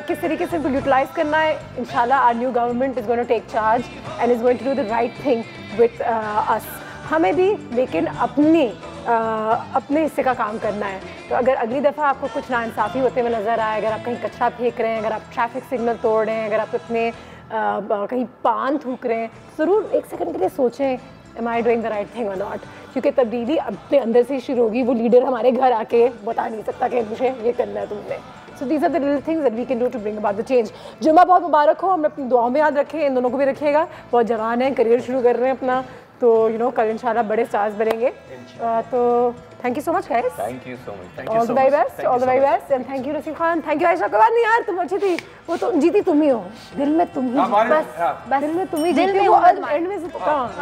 किस तरीके से इनको यूटिलाइज़ करना है, इंशाल्लाह our new government is going to take charge and is going to do the right thing with us. हमें भी लेकिन अपने हिस्से का काम करना है। तो अगर अगली दफ़ा आपको कुछ नाइंसाफ़ी होते हुए नज़र आए, अगर आप कहीं कचरा फेंक रहे हैं, अगर आप ट्रैफिक सिग्नल तोड़ रहे हैं, अगर आप अपने कहीं पान थूक रहे हैं, ज़रूर एक सेकंड के लिए सोचें am I doing the right thing or not, क्योंकि तब्दीली अपने अंदर से शुरू होगी। वो लीडर हमारे घर आके बता नहीं सकता कि मुझे ये करना है तुमने। So these are the little things that we can do to bring about the change. जुम्मा बहुत मुबारक हो, हमें अपनी दुआओं में याद रखें, इन दोनों को भी रखिएगा। बहुत जवान हैं, करियर शुरू कर रहे हैं अपना, तो कल इंशाल्लाह बड़े स्टार्स बनेंगे। तो thank you so much guys, thank you so much, all the very best, all the very best and thank you Rasim Khan, thank you Ayesha. कोई बात नहीं यार, तुम अच्छी थी, वो तो जीती तुम ही हो, दिल में तुम ही, बस दिल में तुम ही जीती हो, एंड में से तो कहाँ